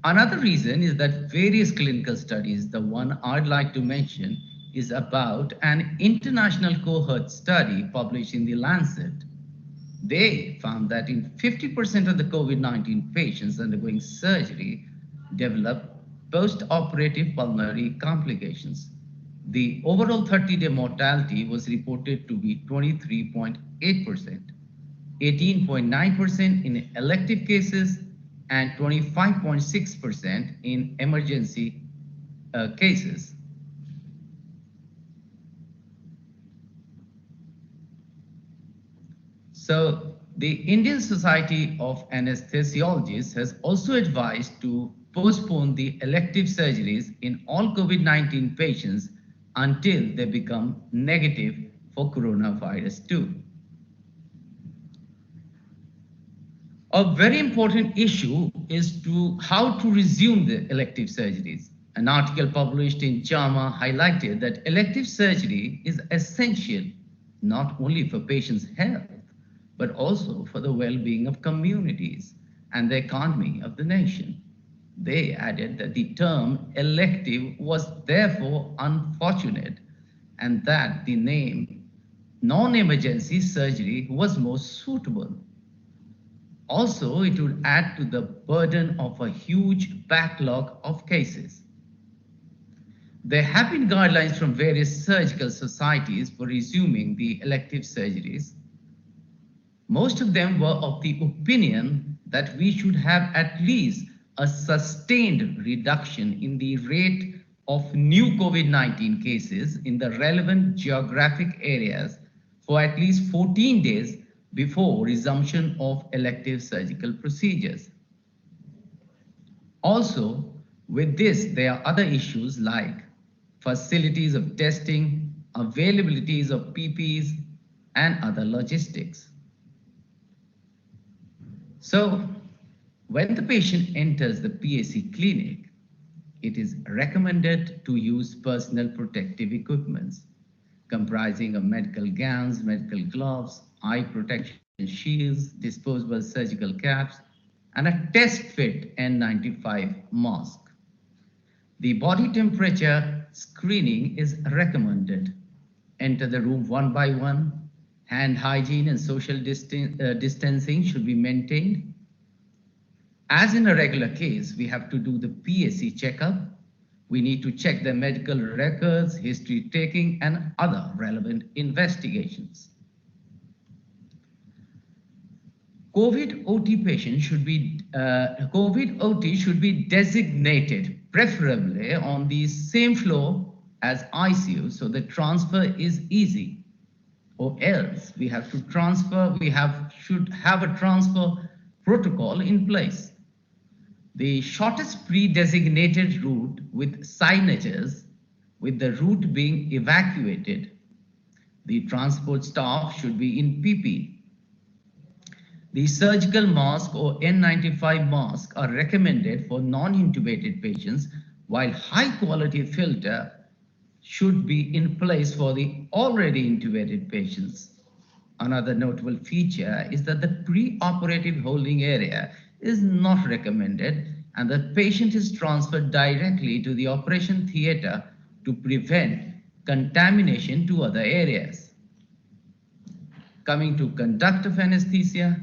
Another reason is that various clinical studies, the one I'd like to mention, is about an international cohort study published in The Lancet. They found that in 50% of the COVID-19 patients undergoing surgery developed post-operative pulmonary complications. The overall 30-day mortality was reported to be 23.8%, 18.9% in elective cases, and 25.6% in emergency cases. So the Indian Society of Anesthesiologists has also advised to postpone the elective surgeries in all COVID-19 patients until they become negative for coronavirus 2. A very important issue is how to resume the elective surgeries. An article published in JAMA highlighted that elective surgery is essential not only for patients' health, but also for the well-being of communities and the economy of the nation. They added that the term elective was therefore unfortunate and that the name non-emergency surgery was more suitable. Also, it would add to the burden of a huge backlog of cases. There have been guidelines from various surgical societies for resuming the elective surgeries. Most of them were of the opinion that we should have at least a sustained reduction in the rate of new COVID-19 cases in the relevant geographic areas for at least 14 days before resumption of elective surgical procedures. Also, with this, there are other issues like facilities of testing, availabilities of PPEs, and other logistics. So, when the patient enters the PAC clinic, it is recommended to use personal protective equipments comprising of medical gowns, medical gloves, eye protection shields, disposable surgical caps, and a test fit N95 mask. The body temperature screening is recommended. Enter the room one by one. Hand hygiene and social distancing should be maintained. As in a regular case, we have to do the PAC checkup. We need to check their medical records, history taking, and other relevant investigations. COVID OT patients should be COVID OT should be designated, preferably on the same floor as ICU, so the transfer is easy. Or else we have to transfer. Should have a transfer protocol in place. The shortest pre-designated route with signages, with the route being evacuated. The transport staff should be in PP. The surgical mask or N95 mask are recommended for non-intubated patients, while high-quality filter should be in place for the already intubated patients. Another notable feature is that the pre-operative holding area is not recommended and the patient is transferred directly to the operation theater to prevent contamination to other areas. Coming to conduct of anesthesia.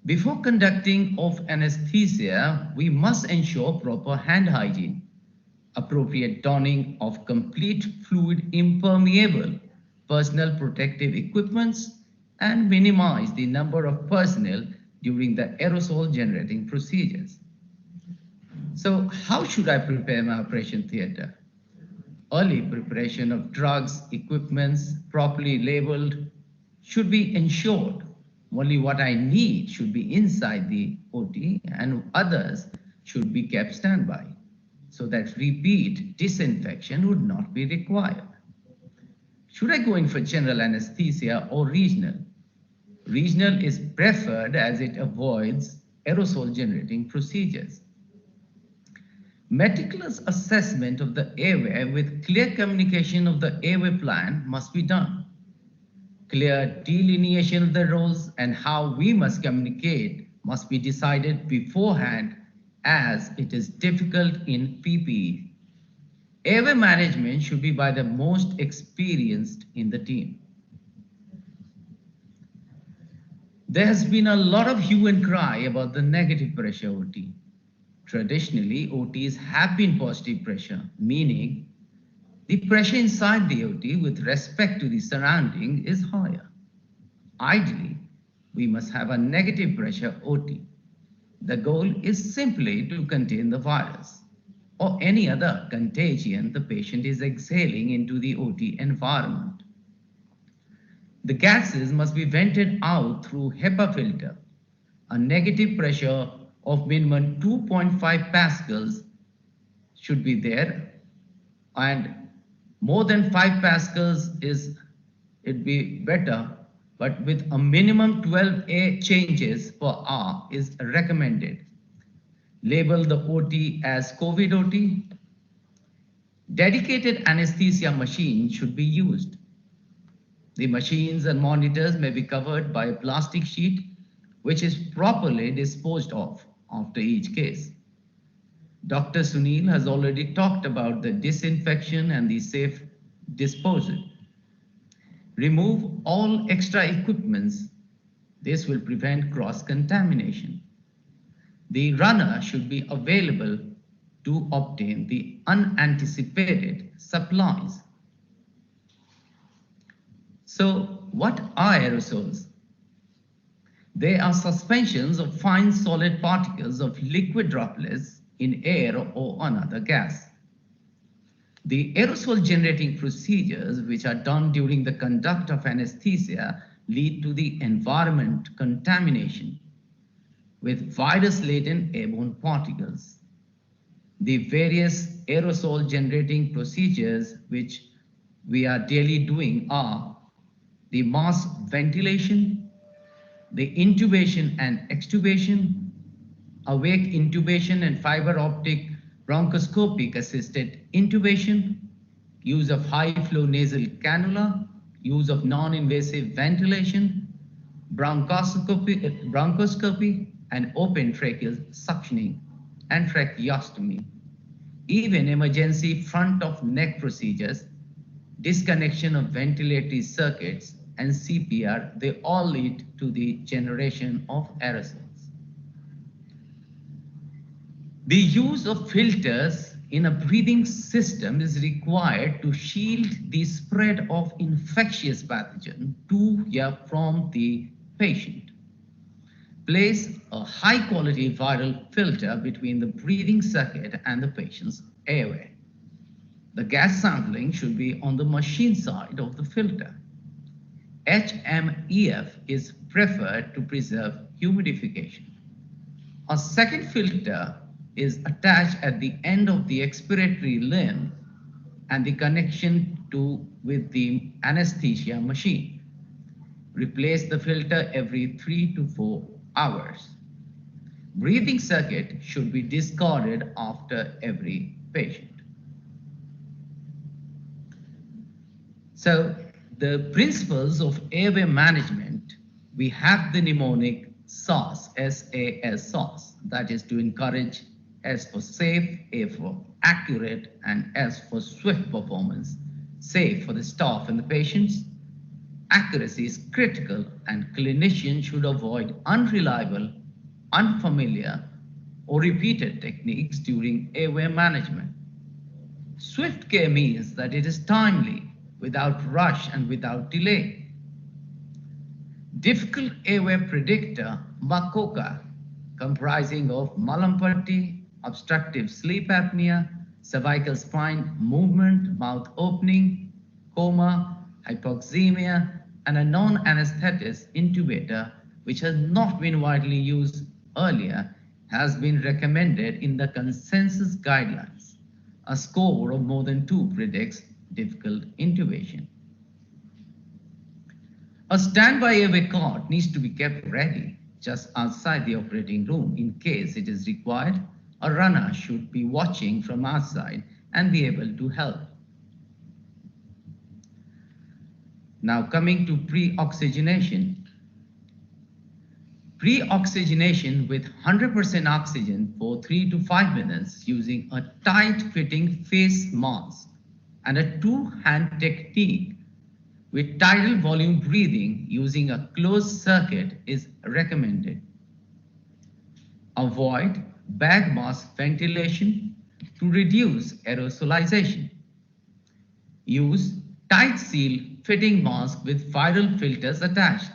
Before conducting of anesthesia, we must ensure proper hand hygiene, appropriate donning of complete fluid impermeable personal protective equipments, and minimize the number of personnel during the aerosol generating procedures. So how should I prepare my operation theater? Early preparation of drugs, equipments, properly labeled, should be ensured. Only what I need should be inside the OT and others should be kept standby so that repeat disinfection would not be required. Should I go in for general anesthesia or regional? Regional is preferred as it avoids aerosol generating procedures. Meticulous assessment of the airway with clear communication of the airway plan must be done. Clear delineation of the roles and how we must communicate must be decided beforehand, as it is difficult in PPE. Airway management should be by the most experienced in the team. There has been a lot of hue and cry about the negative pressure OT. Traditionally, OTs have been positive pressure, meaning the pressure inside the OT with respect to the surrounding is higher. Ideally, we must have a negative pressure OT. The goal is simply to contain the virus or any other contagion the patient is exhaling into the OT environment. The gases must be vented out through HEPA filter. A negative pressure of minimum 2.5 pascals should be there, and more than 5 pascals it'd be better, but with a minimum 12 changes per hour is recommended. Label the OT as COVID OT. Dedicated anesthesia machine should be used. The machines and monitors may be covered by a plastic sheet, which is properly disposed of after each case. Dr. Sunil has already talked about the disinfection and the safe disposal. Remove all extra equipments. This will prevent cross-contamination. The runner should be available to obtain the unanticipated supplies. So, what are aerosols? They are suspensions of fine solid particles of liquid droplets in air or another gas. The aerosol generating procedures which are done during the conduct of anesthesia lead to the environment contamination with virus-laden airborne particles. The various aerosol generating procedures which we are daily doing are the mask ventilation, the intubation and extubation, awake intubation and fiber optic bronchoscopic assisted intubation, use of high flow nasal cannula, use of non-invasive ventilation, bronchoscopy and open tracheal suctioning and tracheostomy. Even emergency front of neck procedures, disconnection of ventilatory circuits and CPR, they all lead to the generation of aerosols. The use of filters in a breathing system is required to shield the spread of infectious pathogen to or from the patient. Place a high quality viral filter between the breathing circuit and the patient's airway. The gas sampling should be on the machine side of the filter. HMEF is preferred to preserve humidification. A second filter is attached at the end of the expiratory limb and the connection with the anesthesia machine. Replace the filter every 3 to 4 hours. Breathing circuit should be discarded after every patient. So the principles of airway management, we have the mnemonic SAS, S-A-S, SAS, that is to encourage S for safe, A for accurate, and S for swift performance. Safe for the staff and the patients. Accuracy is critical and clinicians should avoid unreliable, unfamiliar, or repeated techniques during airway management. Swift care means that it is timely, without rush and without delay. Difficult airway predictor MACOCA, comprising of Malampati, obstructive sleep apnea, cervical spine movement, mouth opening, coma, hypoxemia, and a non-anesthetist intubator, which has not been widely used earlier, has been recommended in the consensus guidelines. A score of more than 2 predicts difficult intubation. A standby airway cot needs to be kept ready just outside the operating room in case it is required. A runner should be watching from outside and be able to help. Now coming to pre-oxygenation. Pre-oxygenation with 100% oxygen for 3 to 5 minutes using a tight-fitting face mask and a two-hand technique with tidal volume breathing using a closed circuit is recommended. Avoid bag mask ventilation to reduce aerosolization. Use tight seal fitting mask with viral filters attached.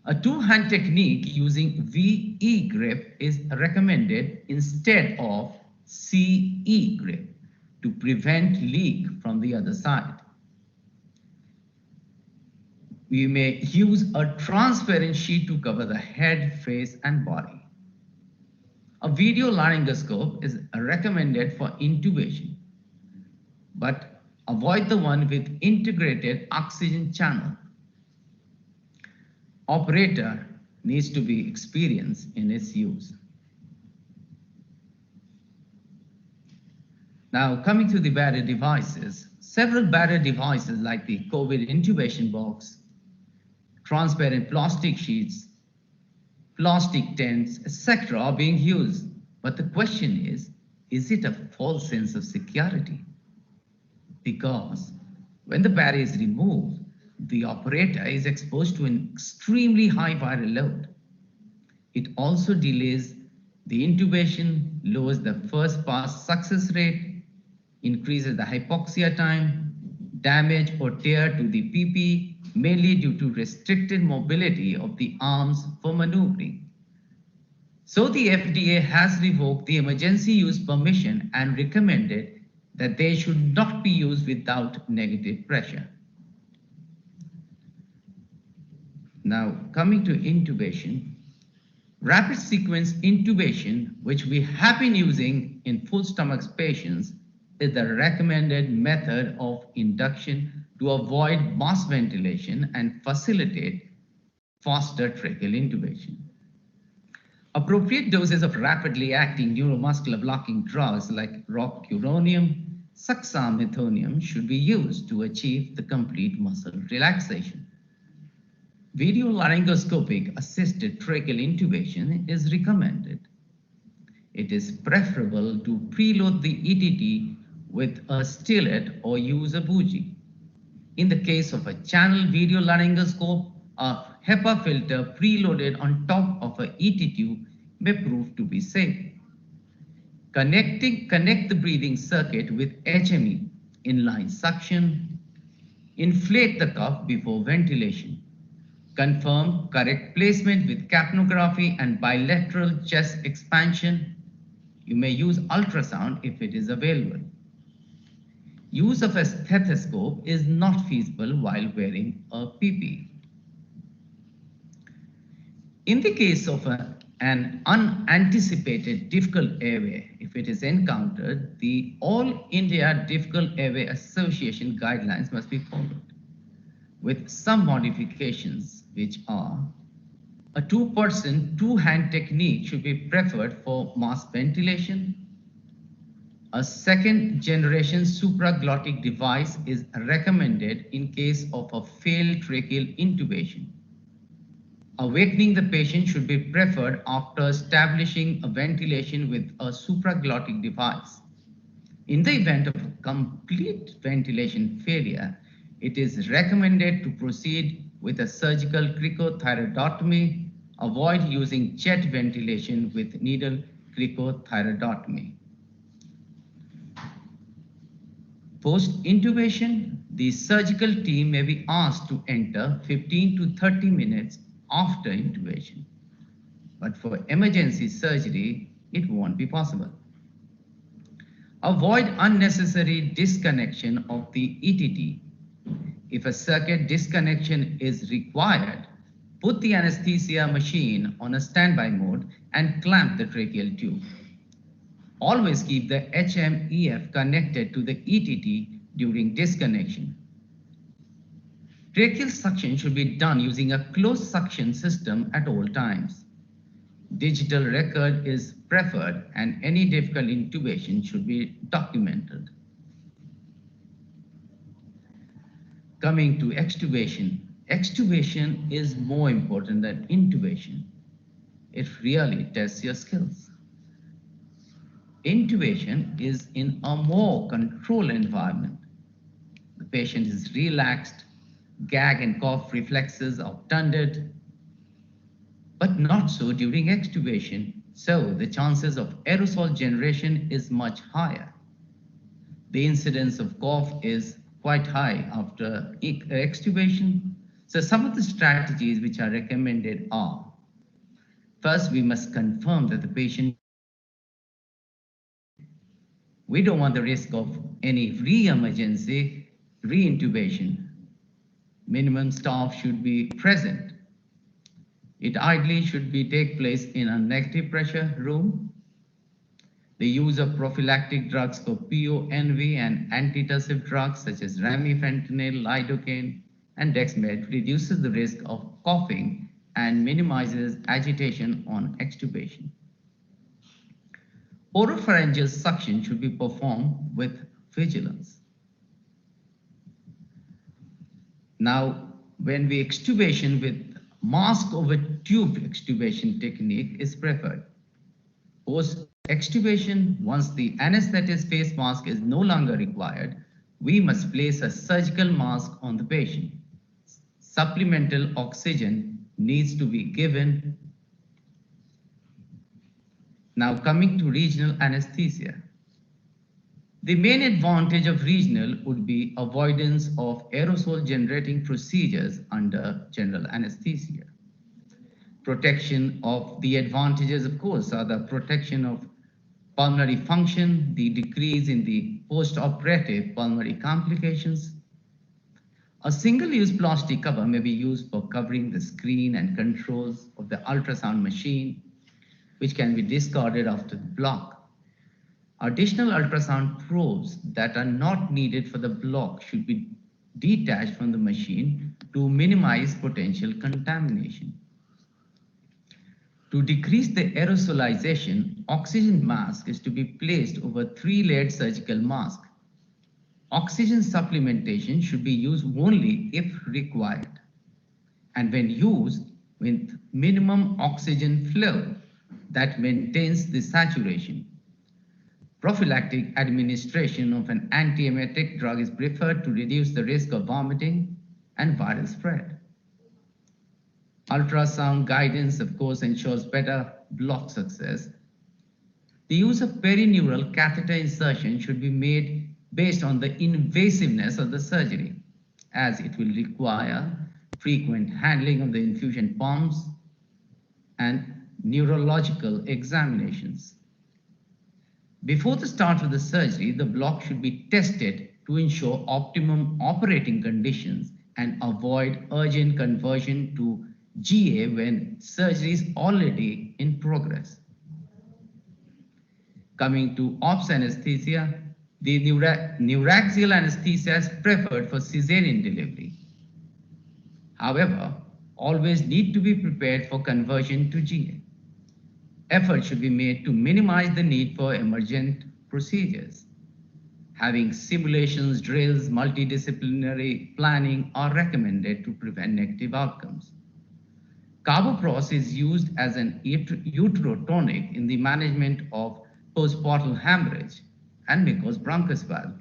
A two-hand technique using VE grip is recommended instead of CE grip to prevent leak from the other side. We may use a transparent sheet to cover the head, face, and body. A video laryngoscope is recommended for intubation, but avoid the one with integrated oxygen channel. Operator needs to be experienced in its use. Now, coming to the barrier devices, several barrier devices like the COVID intubation box, transparent plastic sheets, plastic tents, etc. are being used. But the question is it a false sense of security? Because when the barrier is removed, the operator is exposed to an extremely high viral load. It also delays the intubation, lowers the first pass success rate, increases the hypoxia time, damage or tear to the PP, mainly due to restricted mobility of the arms for maneuvering. So the FDA has revoked the emergency use permission and recommended that they should not be used without negative pressure. Now, coming to intubation, rapid sequence intubation, which we have been using in full stomach patients, is the recommended method of induction to avoid mask ventilation and facilitate faster tracheal intubation. Appropriate doses of rapidly acting neuromuscular blocking drugs like rocuronium, succinylmethonium should be used to achieve the complete muscle relaxation. Video laryngoscopic assisted tracheal intubation is recommended. It is preferable to preload the ETT with a stellate or use a bougie. In the case of a channel video laryngoscope, a HEPA filter preloaded on top of a ET tube may prove to be safe. Connect the breathing circuit with HME, inline suction. Inflate the cuff before ventilation. Confirm correct placement with capnography and bilateral chest expansion. You may use ultrasound if it is available. Use of a stethoscope is not feasible while wearing a PPE. In the case of an unanticipated difficult airway, if it is encountered, the All India Difficult Airway Association guidelines must be followed, with some modifications, which are a two-person, two-hand technique should be preferred for mask ventilation. A second-generation supraglottic device is recommended in case of a failed tracheal intubation. Awakening the patient should be preferred after establishing a ventilation with a supraglottic device. In the event of complete ventilation failure, it is recommended to proceed with a surgical cricothyroidotomy. Avoid using jet ventilation with needle cricothyroidotomy. Post-intubation, the surgical team may be asked to enter 15 to 30 minutes after intubation. But for emergency surgery, it won't be possible. Avoid unnecessary disconnection of the ETT. If a circuit disconnection is required, put the anesthesia machine on a standby mode and clamp the tracheal tube. Always keep the HMEF connected to the ETT during disconnection. Tracheal suction should be done using a closed suction system at all times. Digital record is preferred and any difficult intubation should be documented. Coming to extubation. Extubation is more important than intubation. It really tests your skills. Intubation is in a more controlled environment. The patient is relaxed, gag and cough reflexes are tuned, but not so during extubation, so the chances of aerosol generation is much higher. The incidence of cough is quite high after extubation. So some of the strategies which are recommended are, first, we must confirm that the patient, we don't want the risk of any re-emergency, re-intubation. Minimum staff should be present. It ideally should take place in a negative pressure room. The use of prophylactic drugs for PONV and antitussive drugs such as remifentanil, lidocaine, and Dexmed reduces the risk of coughing and minimizes agitation on extubation. Oropharyngeal suction should be performed with vigilance. Now, when we extubation with mask over tube extubation technique is preferred. Post-extubation, once the anesthetist face mask is no longer required, we must place a surgical mask on the patient. Supplemental oxygen needs to be given. Now coming to regional anesthesia. The main advantage of regional would be avoidance of aerosol generating procedures under general anesthesia. Protection of the advantages, of course, are the protection of pulmonary function, the decrease in the post-operative pulmonary complications. A single-use plastic cover may be used for covering the screen and controls of the ultrasound machine, which can be discarded after the block. Additional ultrasound probes that are not needed for the block should be detached from the machine to minimize potential contamination. To decrease the aerosolization, oxygen mask is to be placed over 3-layered surgical mask. Oxygen supplementation should be used only if required, and when used with minimum oxygen flow that maintains the saturation. Prophylactic administration of an antiemetic drug is preferred to reduce the risk of vomiting and viral spread. Ultrasound guidance, of course, ensures better block success. The use of perineural catheter insertion should be made based on the invasiveness of the surgery, as it will require frequent handling of the infusion pumps and neurological examinations. Before the start of the surgery, the block should be tested to ensure optimum operating conditions and avoid urgent conversion to GA when surgery is already in progress. Coming to OPS anesthesia, the neuraxial anesthesia is preferred for cesarean delivery. However, always need to be prepared for conversion to GA. Effort should be made to minimize the need for emergent procedures. Having simulations, drills, multidisciplinary planning are recommended to prevent negative outcomes. Carbopros is used as an uterotonic in the management of postpartum hemorrhage and Meckel's bronchus valve.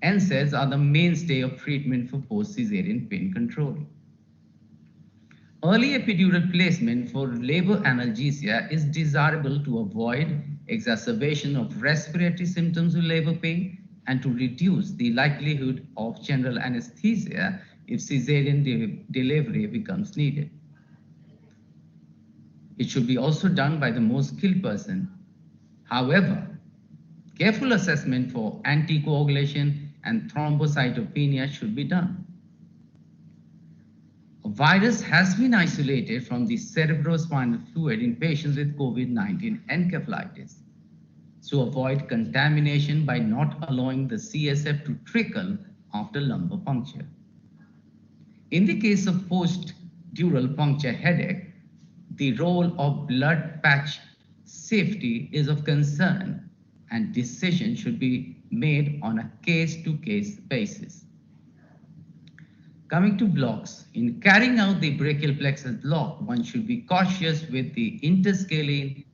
NSAIDs are the mainstay of treatment for post-cesarean pain control. Early epidural placement for labor analgesia is desirable to avoid exacerbation of respiratory symptoms of labor pain and to reduce the likelihood of general anesthesia if cesarean delivery becomes needed. It should be also done by the most skilled person. However, careful assessment for anticoagulation and thrombocytopenia should be done. A virus has been isolated from the cerebrospinal fluid in patients with COVID-19 encephalitis to avoid contamination by not allowing the CSF to trickle after lumbar puncture. In the case of post-dural puncture headache, the role of blood patch safety is of concern and decision should be made on a case-to-case basis. Coming to blocks, in carrying out the brachial plexus block, one should be cautious with the interscalene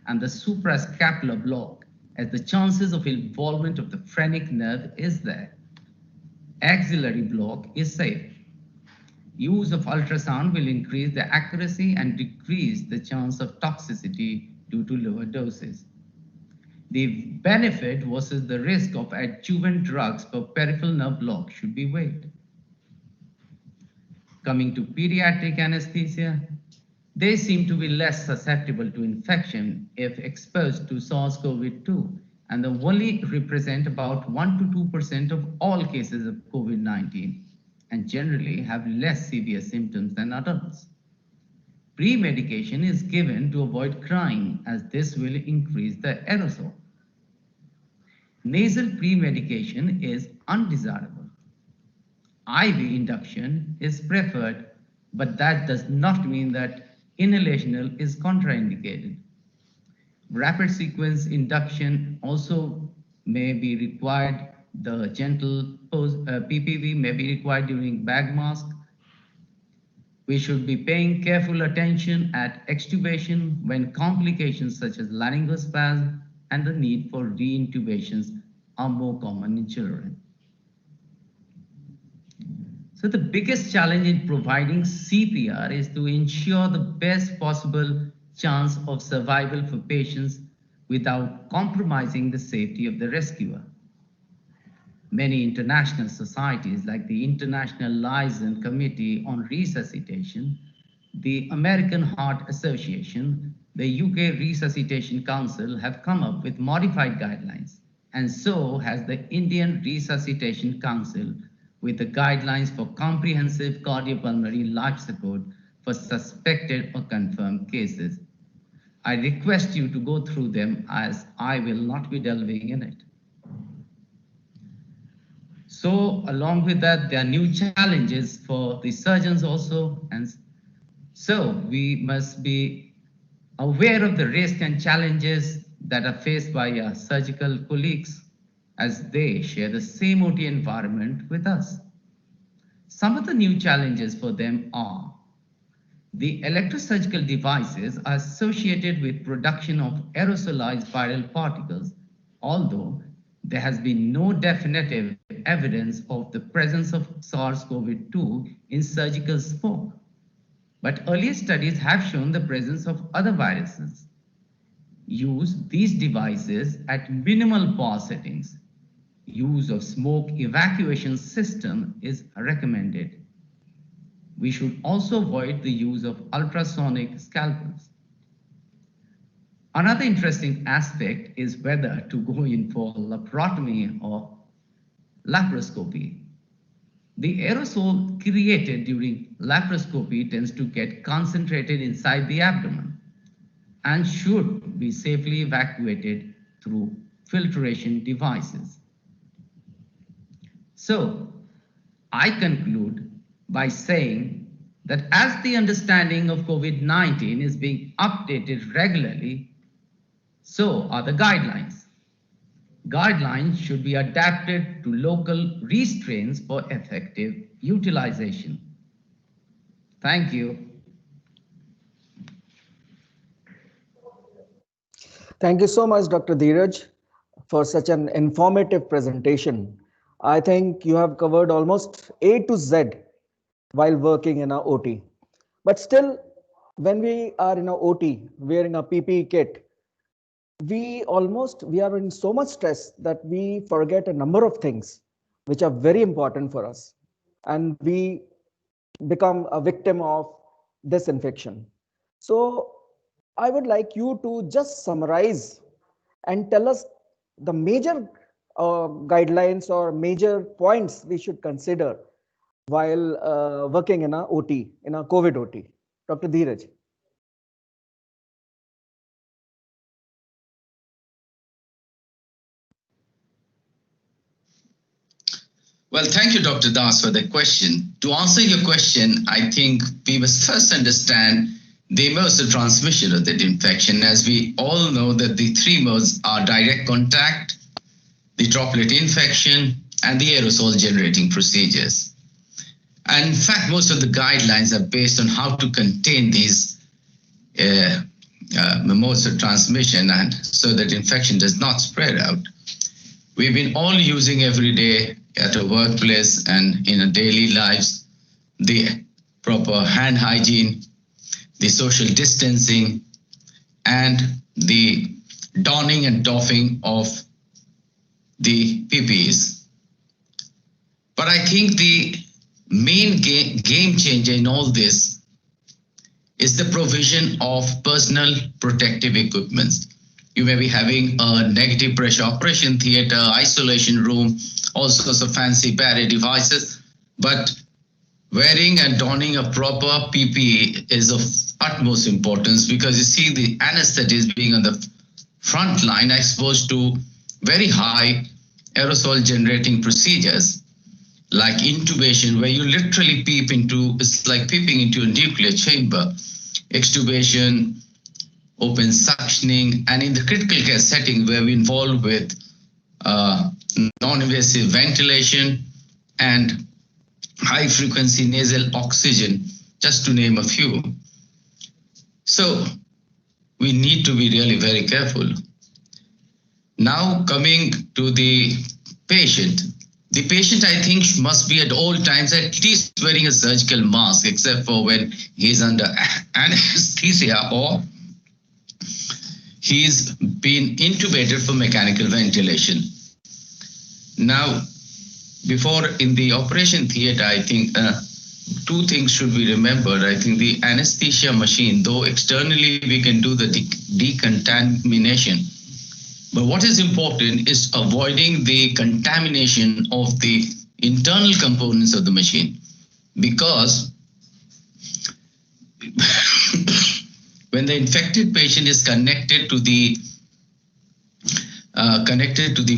and the suprascapular block, as the chances of involvement of the phrenic nerve is there. Axillary block is safe. Use of ultrasound will increase the accuracy and decrease the chance of toxicity due to lower doses. The benefit versus the risk of adjuvant drugs for peripheral nerve block should be weighed. Coming to pediatric anesthesia, they seem to be less susceptible to infection if exposed to SARS-CoV-2, and they only represent about 1 to 2% of all cases of COVID-19 and generally have less severe symptoms than adults. Pre-medication is given to avoid crying, as this will increase the aerosol. Nasal pre-medication is undesirable. IV induction is preferred, but that does not mean that inhalational is contraindicated. Rapid sequence induction also may be required. The gentle PPV may be required during bag mask. We should be paying careful attention at extubation when complications such as laryngospasm and the need for reintubations are more common in children. So the biggest challenge in providing CPR is to ensure the best possible chance of survival for patients without compromising the safety of the rescuer. Many international societies like the International Liaison Committee on Resuscitation, the American Heart Association, the UK Resuscitation Council have come up with modified guidelines, and so has the Indian Resuscitation Council with the guidelines for comprehensive cardiopulmonary life support for suspected or confirmed cases. I request you to go through them, as I will not be delving in it. So along with that, there are new challenges for the surgeons also. And so we must be aware of the risks and challenges that are faced by our surgical colleagues as they share the same OT environment with us. Some of the new challenges for them are: the electrosurgical devices are associated with production of aerosolized viral particles, although there has been no definitive evidence of the presence of SARS-CoV-2 in surgical smoke. But earlier studies have shown the presence of other viruses. Use these devices at minimal power settings. Use of smoke evacuation system is recommended. We should also avoid the use of ultrasonic scalpels. Another interesting aspect is whether to go in for laparotomy or laparoscopy. The aerosol created during laparoscopy tends to get concentrated inside the abdomen and should be safely evacuated through filtration devices. So, I conclude by saying that as the understanding of COVID-19 is being updated regularly, so are the guidelines. Guidelines should be adapted to local restraints for effective utilization. Thank you. Thank you so much, Dr. Dheeraj, for such an informative presentation. I think you have covered almost A to Z while working in a OT. But still, when we are in a OT wearing a PPE kit, we are in so much stress that we forget a number of things which are very important for us, and we become a victim of this infection. So I would like you to just summarize and tell us the major guidelines or major points we should consider while working in a OT, in a COVID OT. Dr. Dheeraj. Well, thank you, Dr. Das, for the question. To answer your question, I think we must first understand the modes of transmission of that infection. As we all know that the three modes are direct contact, the droplet infection, and the aerosol generating procedures. And in fact, most of the guidelines are based on how to contain these modes of transmission and so that infection does not spread out. We've been all using every day at a workplace and in our daily lives the proper hand hygiene, the social distancing, and the donning and doffing of the PPEs. But I think the main game changer in all this is the provision of personal protective equipment. You may be having a negative pressure operation theater, isolation room, all sorts of fancy padded devices, but wearing and donning a proper PPE is of utmost importance, because you see the anesthetists being on the front line exposed to very high aerosol generating procedures like intubation, where you literally peep into, it's like peeping into a nuclear chamber, extubation, open suctioning, and in the critical care setting where we're involved with non-invasive ventilation and high frequency nasal oxygen, just to name a few. So we need to be really very careful. Now coming to the patient. The patient, I think, must be at all times at least wearing a surgical mask, except for when he's under anesthesia or he's been intubated for mechanical ventilation. Now, before in the operation theater, I think two things should be remembered. I think the anesthesia machine, though externally we can do the decontamination, but what is important is avoiding the contamination of the internal components of the machine, because when the infected patient is connected to the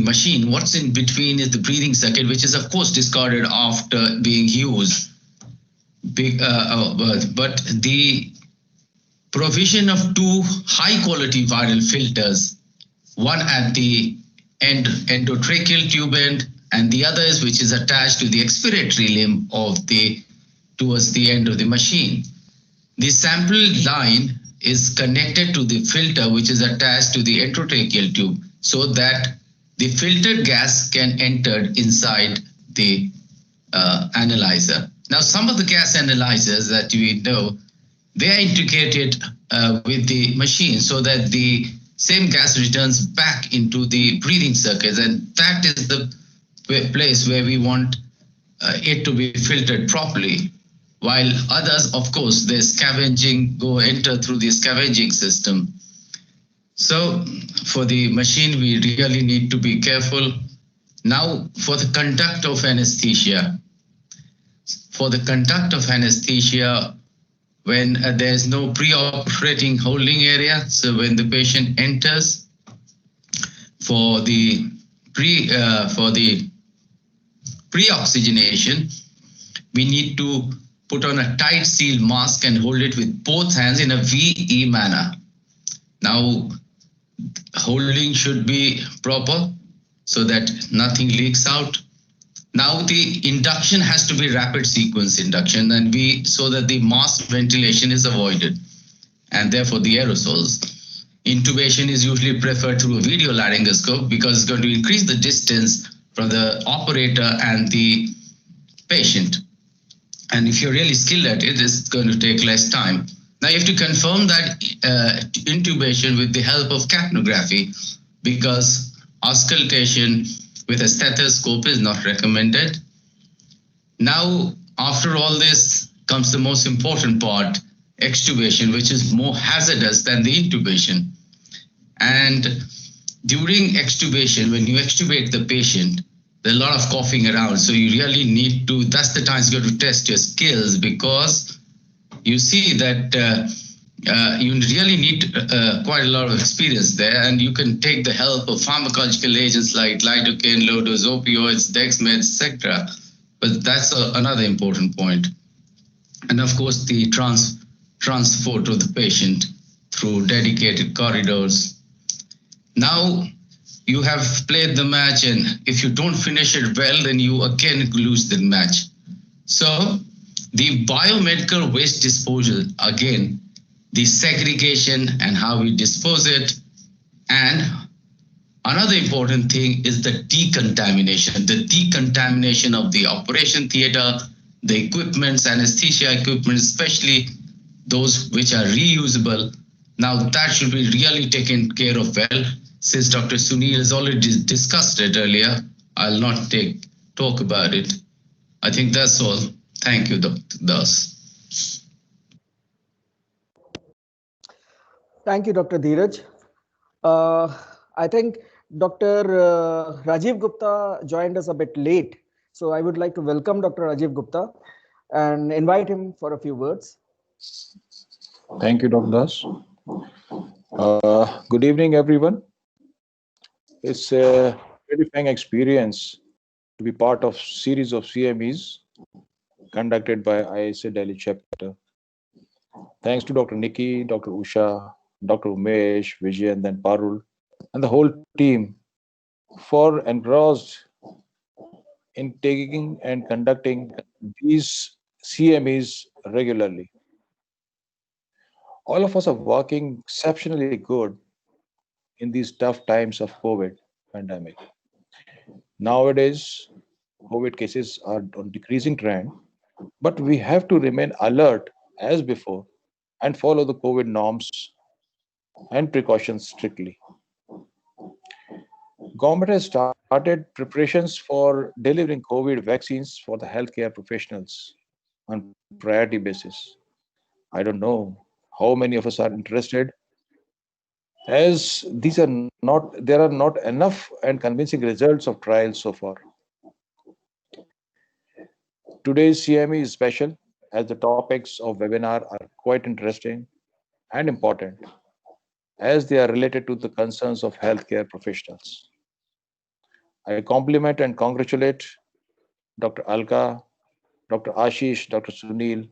machine, what's in between is the breathing circuit, which is of course discarded after being used. But the provision of two high quality viral filters, one at the endotracheal tube end, and the other is which is attached to the expiratory limb of towards the end of the machine. The sample line is connected to the filter which is attached to the endotracheal tube, so that the filtered gas can enter inside the analyzer. Now, some of the gas analyzers that we know, they are integrated with the machine so that the same gas returns back into the breathing circuits, and that is the place where we want it to be filtered properly. While others, of course, they're scavenging, enter through the scavenging system. So for the machine, we really need to be careful. Now, for the conduct of anesthesia. For the conduct of anesthesia, when there's no pre-operating holding area, so when the patient enters for the pre-oxygenation, we need to put on a tight seal mask and hold it with both hands in a VE manner. Now, holding should be proper so that nothing leaks out. Now the induction has to be rapid sequence induction, and so that the mask ventilation is avoided, and therefore the aerosols. Intubation is usually preferred through a video laryngoscope because it's going to increase the distance from the operator and the patient. And if you're really skilled at it, it's going to take less time. Now you have to confirm that intubation with the help of capnography, because auscultation with a stethoscope is not recommended. Now, after all this comes the most important part, extubation, which is more hazardous than the intubation. And during extubation, when you extubate the patient, there's a lot of coughing around. So you really need to, that's the time you got to test your skills, because you see that you really need quite a lot of experience there, and you can take the help of pharmacological agents like lidocaine, low-dose opioids, dexmeds, etc. But that's another important point. And of course, the transport of the patient through dedicated corridors. Now, you have played the match, and if you don't finish it well, then you again lose the match. So, the biomedical waste disposal, again, the segregation and how we dispose it. And another important thing is the decontamination of the operation theater, the equipments, anesthesia equipment, especially those which are reusable. Now that should be really taken care of well. Since Dr. Sunil has already discussed it earlier, I'll not talk about it. I think that's all. Thank you, Dr. Das. Thank you, Dr. Dheeraj. I think Dr. Rajiv Gupta joined us a bit late. So I would like to welcome Dr. Rajiv Gupta and invite him for a few words. Thank you, Dr. Das. Good evening, everyone. It's a gratifying experience to be part of series of CMEs conducted by ISA Delhi chapter. Thanks to Dr. Nikki, Dr. Usha, Dr. Umesh, Vijayan, and Parul, and the whole team for engrossed in taking and conducting these CMEs regularly. All of us are working exceptionally good in these tough times of COVID pandemic. Nowadays, COVID cases are on decreasing trend, but we have to remain alert as before and follow the COVID norms and precautions strictly. Government has started preparations for delivering COVID vaccines for the healthcare professionals on priority basis. I don't know how many of us are interested, as there are not enough and convincing results of trials so far. Today's CME is special as the topics of webinar are quite interesting and important, as they are related to the concerns of healthcare professionals. I compliment and congratulate Dr. Alka, Dr. Ashish, Dr. Sunil,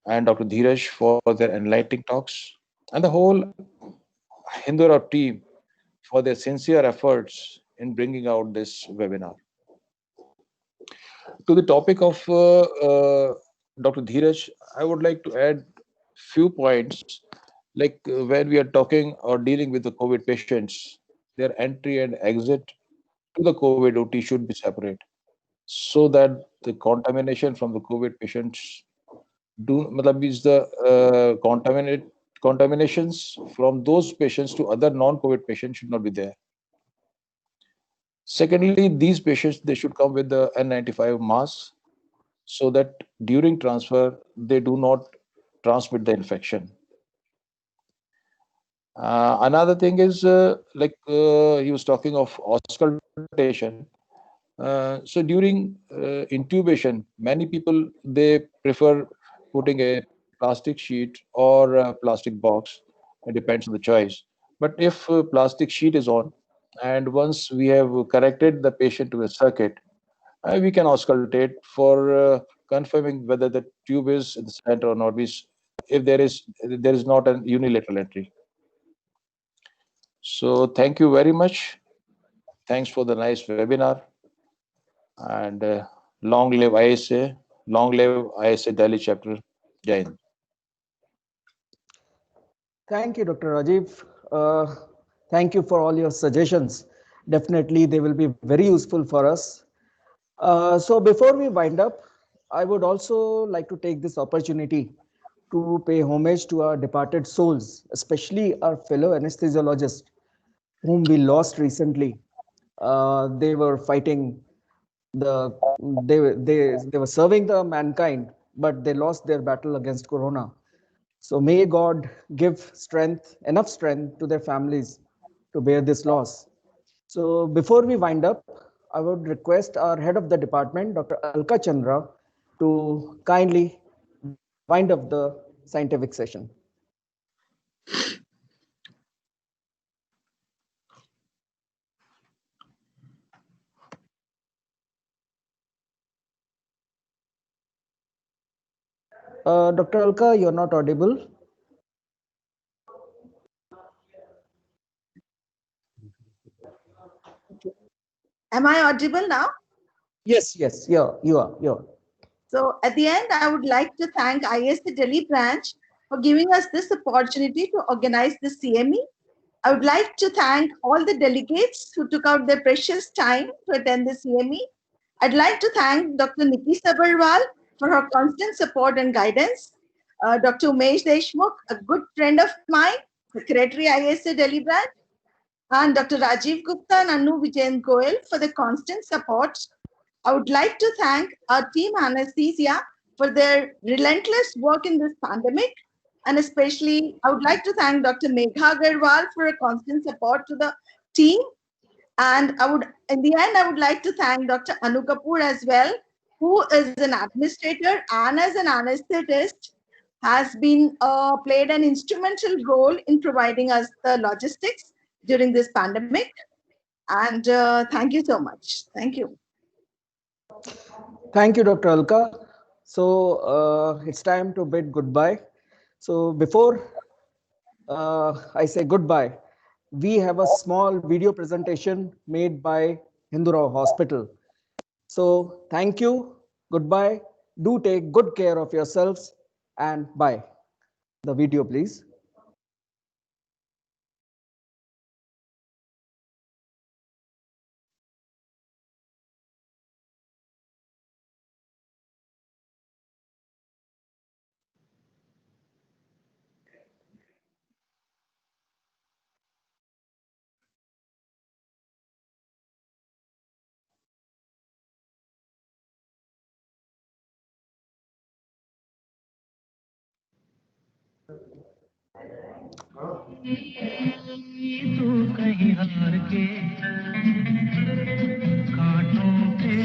and Dr. Dheeraj for their enlightening talks, and the whole Hindora team for their sincere efforts in bringing out this webinar. To the topic of Dr. Dheeraj, I would like to add few points, like when we are talking or dealing with the COVID patients, their entry and exit to the COVID OT should be separate, so that the contamination from the COVID patients means the contaminations from those patients to other non-COVID patients should not be there. Secondly, these patients, they should come with the N95 mask so that during transfer, they do not transmit the infection. Another thing is, he was talking of auscultation. So during intubation, many people, they prefer putting a plastic sheet or a plastic box. It depends on the choice. But if a plastic sheet is on, and once we have connected the patient to a circuit, we can auscultate for confirming whether the tube is in the center or not, if there is not a unilateral entry. So thank you very much. Thanks for the nice webinar. And long live ISA, long live ISA Delhi chapter. Jai Hind. Thank you, Dr. Rajiv. Thank you for all your suggestions. Definitely, they will be very useful for us. So before we wind up, I would also like to take this opportunity to pay homage to our departed souls, especially our fellow anesthesiologists whom we lost recently. They were fighting they were serving the mankind, but they lost their battle against corona. So may God give enough strength to their families to bear this loss. So before we wind up, I would request our head of the department, Dr. Alka Chandra, to kindly wind up the scientific session. Dr. Alka, you're not audible. Am I audible now? Yes, you are. So at the end, I would like to thank ISC Delhi branch for giving us this opportunity to organize the CME. I would like to thank all the delegates who took out their precious time to attend the CME. I'd like to thank Dr. Nikki Sabarwal for her constant support and guidance. Dr. Umesh Deshmukh, a good friend of mine, Secretary ISC Delhi branch, and Dr. Rajiv Gupta and Anu Vijayan Goel for the constant support. I would like to thank our team anesthesia for their relentless work in this pandemic. And especially, I would like to thank Dr. Megha Agarwal for a constant support to the team. And in the end, I would like to thank Dr. Anu Kapoor as well, who is an administrator and as an anesthetist has been played an instrumental role in providing us the logistics during this pandemic. And thank you so much. Thank you. Thank you, Dr. Alka. So it's time to bid goodbye. So before I say goodbye, we have a small video presentation made by Hindu Rao Hospital. So thank you, goodbye. Do take good care of yourselves and bye. The video, please. तू कहीं हार के कांटों पे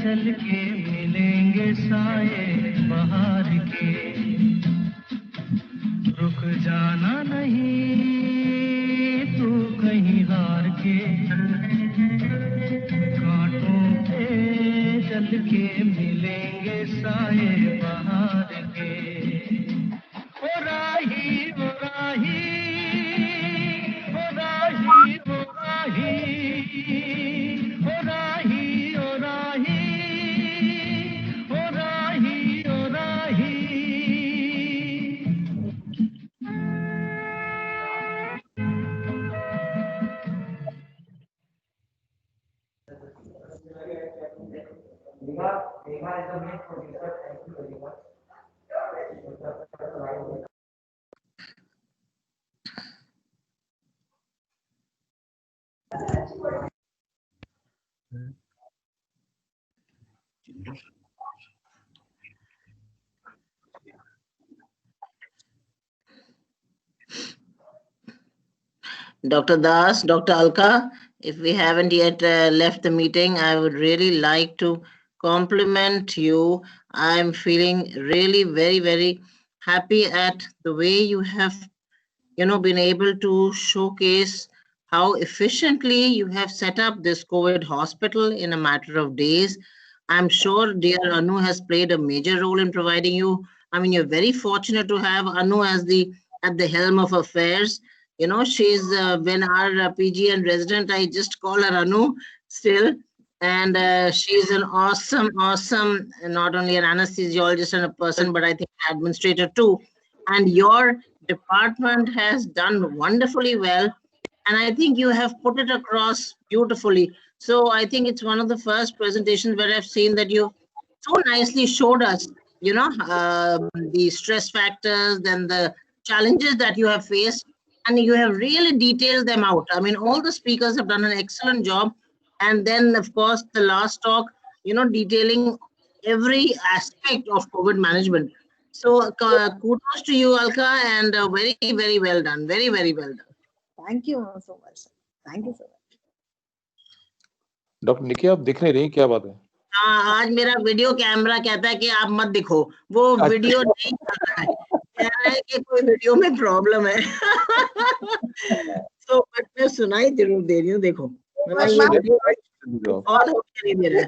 चल के मिलेंगे साए बहार के रुक जाना नहीं तू कहीं हार के कांटों पे चल के मिलेंगे साए बहार के ओ राही ओ राही ओ राही ओ राही ओ राही ओ राही ओ राही ओ राही Megha is the main producer. Thank you very much. Dr. Das, Dr. Alka, if we haven't yet left the meeting, I would really like to compliment you. I'm feeling really very, very happy at the way you have, been able to showcase how efficiently you have set up this COVID hospital in a matter of days. I'm sure dear Anu has played a major role in providing you. I mean, you're very fortunate to have Anu as at the helm of affairs. She's when our PG and resident, I just call her Anu still. And she's an awesome, not only an anesthesiologist and a person, but I think administrator too. And your department has done wonderfully well. And I think you have put it across beautifully. So I think it's one of the first presentations where I've seen that you so nicely showed us the stress factors, then the challenges that you have faced, and you have really detailed them out. I mean, all the speakers have done an excellent job. And then, of course, the last talk, detailing every aspect of COVID management. So kudos to you, Alka, and very, very well done. Very, very well done. Thank you so much. Thank you so much. Doctor Nikki आप दिख नहीं रही, क्या बात है? हाँ, आज मेरा वीडियो कैमरा कहता है कि आप मत दिखो, वो वीडियो नहीं कर रहा है, कह रहा है कि कोई वीडियो में प्रॉब्लम है। तो बट मैं सुनाई जरूर दे रही हूँ, देखो और नहीं दे रहा है।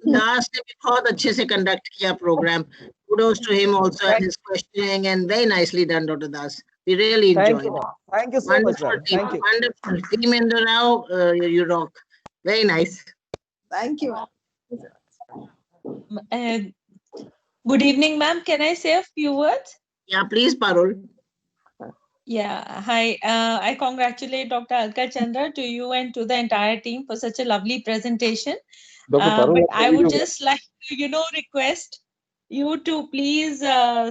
दास ने भी बहुत अच्छे से कंडक्ट किया programme. Kudos to him also and his questioning, and very nicely done, Dr. Das. We really enjoyed it. Thank you so much, ma'am. Thank you. Wonderful. Team Indorao, you rock. Very nice. Thank you. Good evening, ma'am. Can I say a few words? Yeah, please, Parul. Yeah, hi. I congratulate Dr. Alka Chandra, to you and to the entire team for such a lovely presentation. But I would just like to, request you to please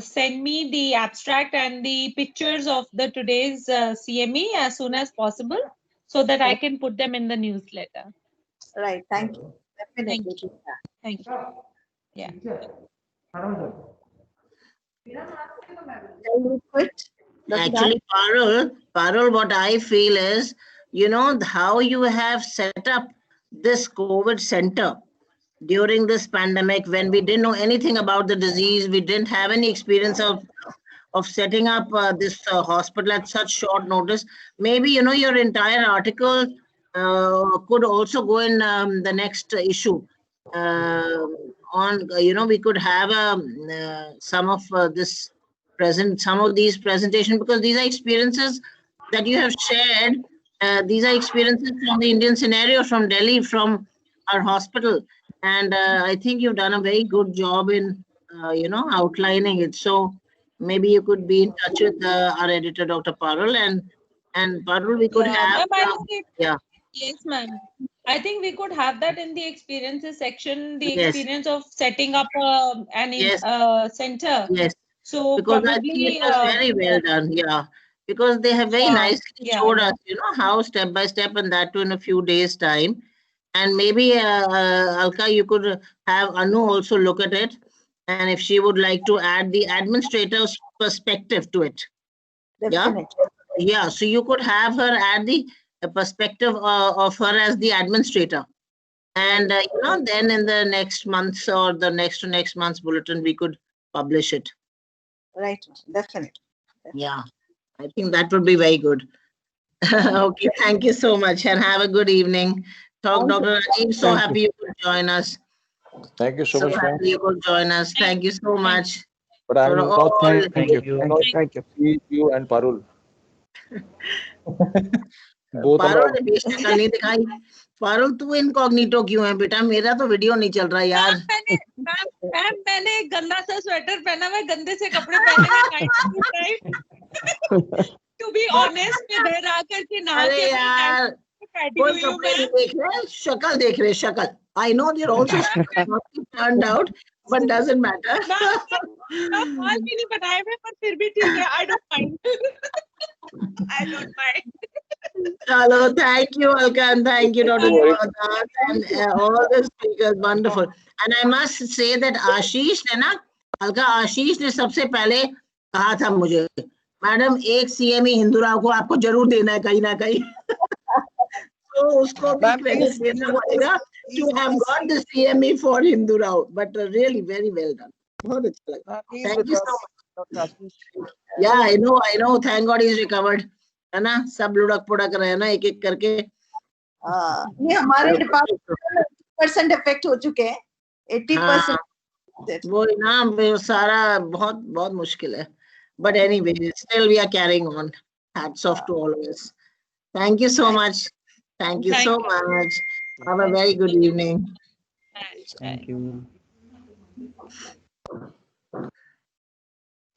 send me the abstract and the pictures of the today's CME as soon as possible, so that I can put them in the newsletter. Right. Thank you. Definitely. Thank you. Yeah. Actually, Parul, what I feel is, how you have set up this COVID center during this pandemic, when we didn't know anything about the disease, we didn't have any experience of setting up this hospital at such short notice. Maybe, your entire article could also go in the next issue. We could have some of these presentations, because these are experiences that you have shared. These are experiences from the Indian scenario, from Delhi, from our hospital. And I think you've done a very good job in, outlining it. So maybe you could be in touch with our editor, Dr. Parul, and Parul, we could have. Yes, ma'am. I think we could have that in the experiences section, the Yes. experience of setting up an center. Yes. So Because I probably, think it was very well done. Yeah. Because they have very nicely showed us, how step by step, and that too in a few days' time. And maybe, Alka, you could have Anu also look at it. And if she would like to add the administrator's perspective to it. Definitely. Yeah. So you could have her add the perspective of her as the administrator. And, then in the next month or the next to next month's bulletin, we could publish it. Right. Definitely. Yeah. I think that would be very good. Okay. Thank you so much, and have a good evening. Dr. Rajeev, so happy you could join us. Thank you so much, ma'am. Happy you could join us. Thank you so much. But I will not thank you. Thank You and Parul. Both Parul ने भी शक्ल नहीं दिखाई. पारुल तू incognito क्यों है बेटा? मेरा तो वीडियो नहीं चल रहा यार. मैंने गंदा सा स्वेटर पहना हुआ, गंदे से कपड़े पहने हुए. To be honest, मैं घर आकर के नहा अरे यार, कोई कपड़े नहीं देख रहे, शक्ल देख रहे, शक्ल. I know they're also turned out, but doesn't matter. बाल भी नहीं बनाए हुए, पर फिर भी ठीक है. I don't mind. I don't mind. Hello, thank you, Alka, and thank you, Dr. Devadas, and all the speakers, wonderful. And I must say that Ashish है ना, Alka, Ashish ने सबसे पहले कहा था मुझे, मैडम एक CME हिंदुराव को आपको जरूर देना है कहीं ना कहीं. तो उसको भी क्रेडिट देना पड़ेगा to have got the CME for Hindurao, but really very well done. बहुत अच्छा लगा. Thank you so much. Yeah, I know. Thank God he's recovered. है ना, सब लुढ़क पुढ़क रहे ना एक एक करके. ये हमारे डिपार्टमेंट 80% इफेक्ट हो चुके हैं. 80%. वो ना सारा बहुत बहुत मुश्किल है. But anyway, still we are carrying on. Hats off to all of us. Thank you so much. Thank you so much. Have a very good evening. Thank you.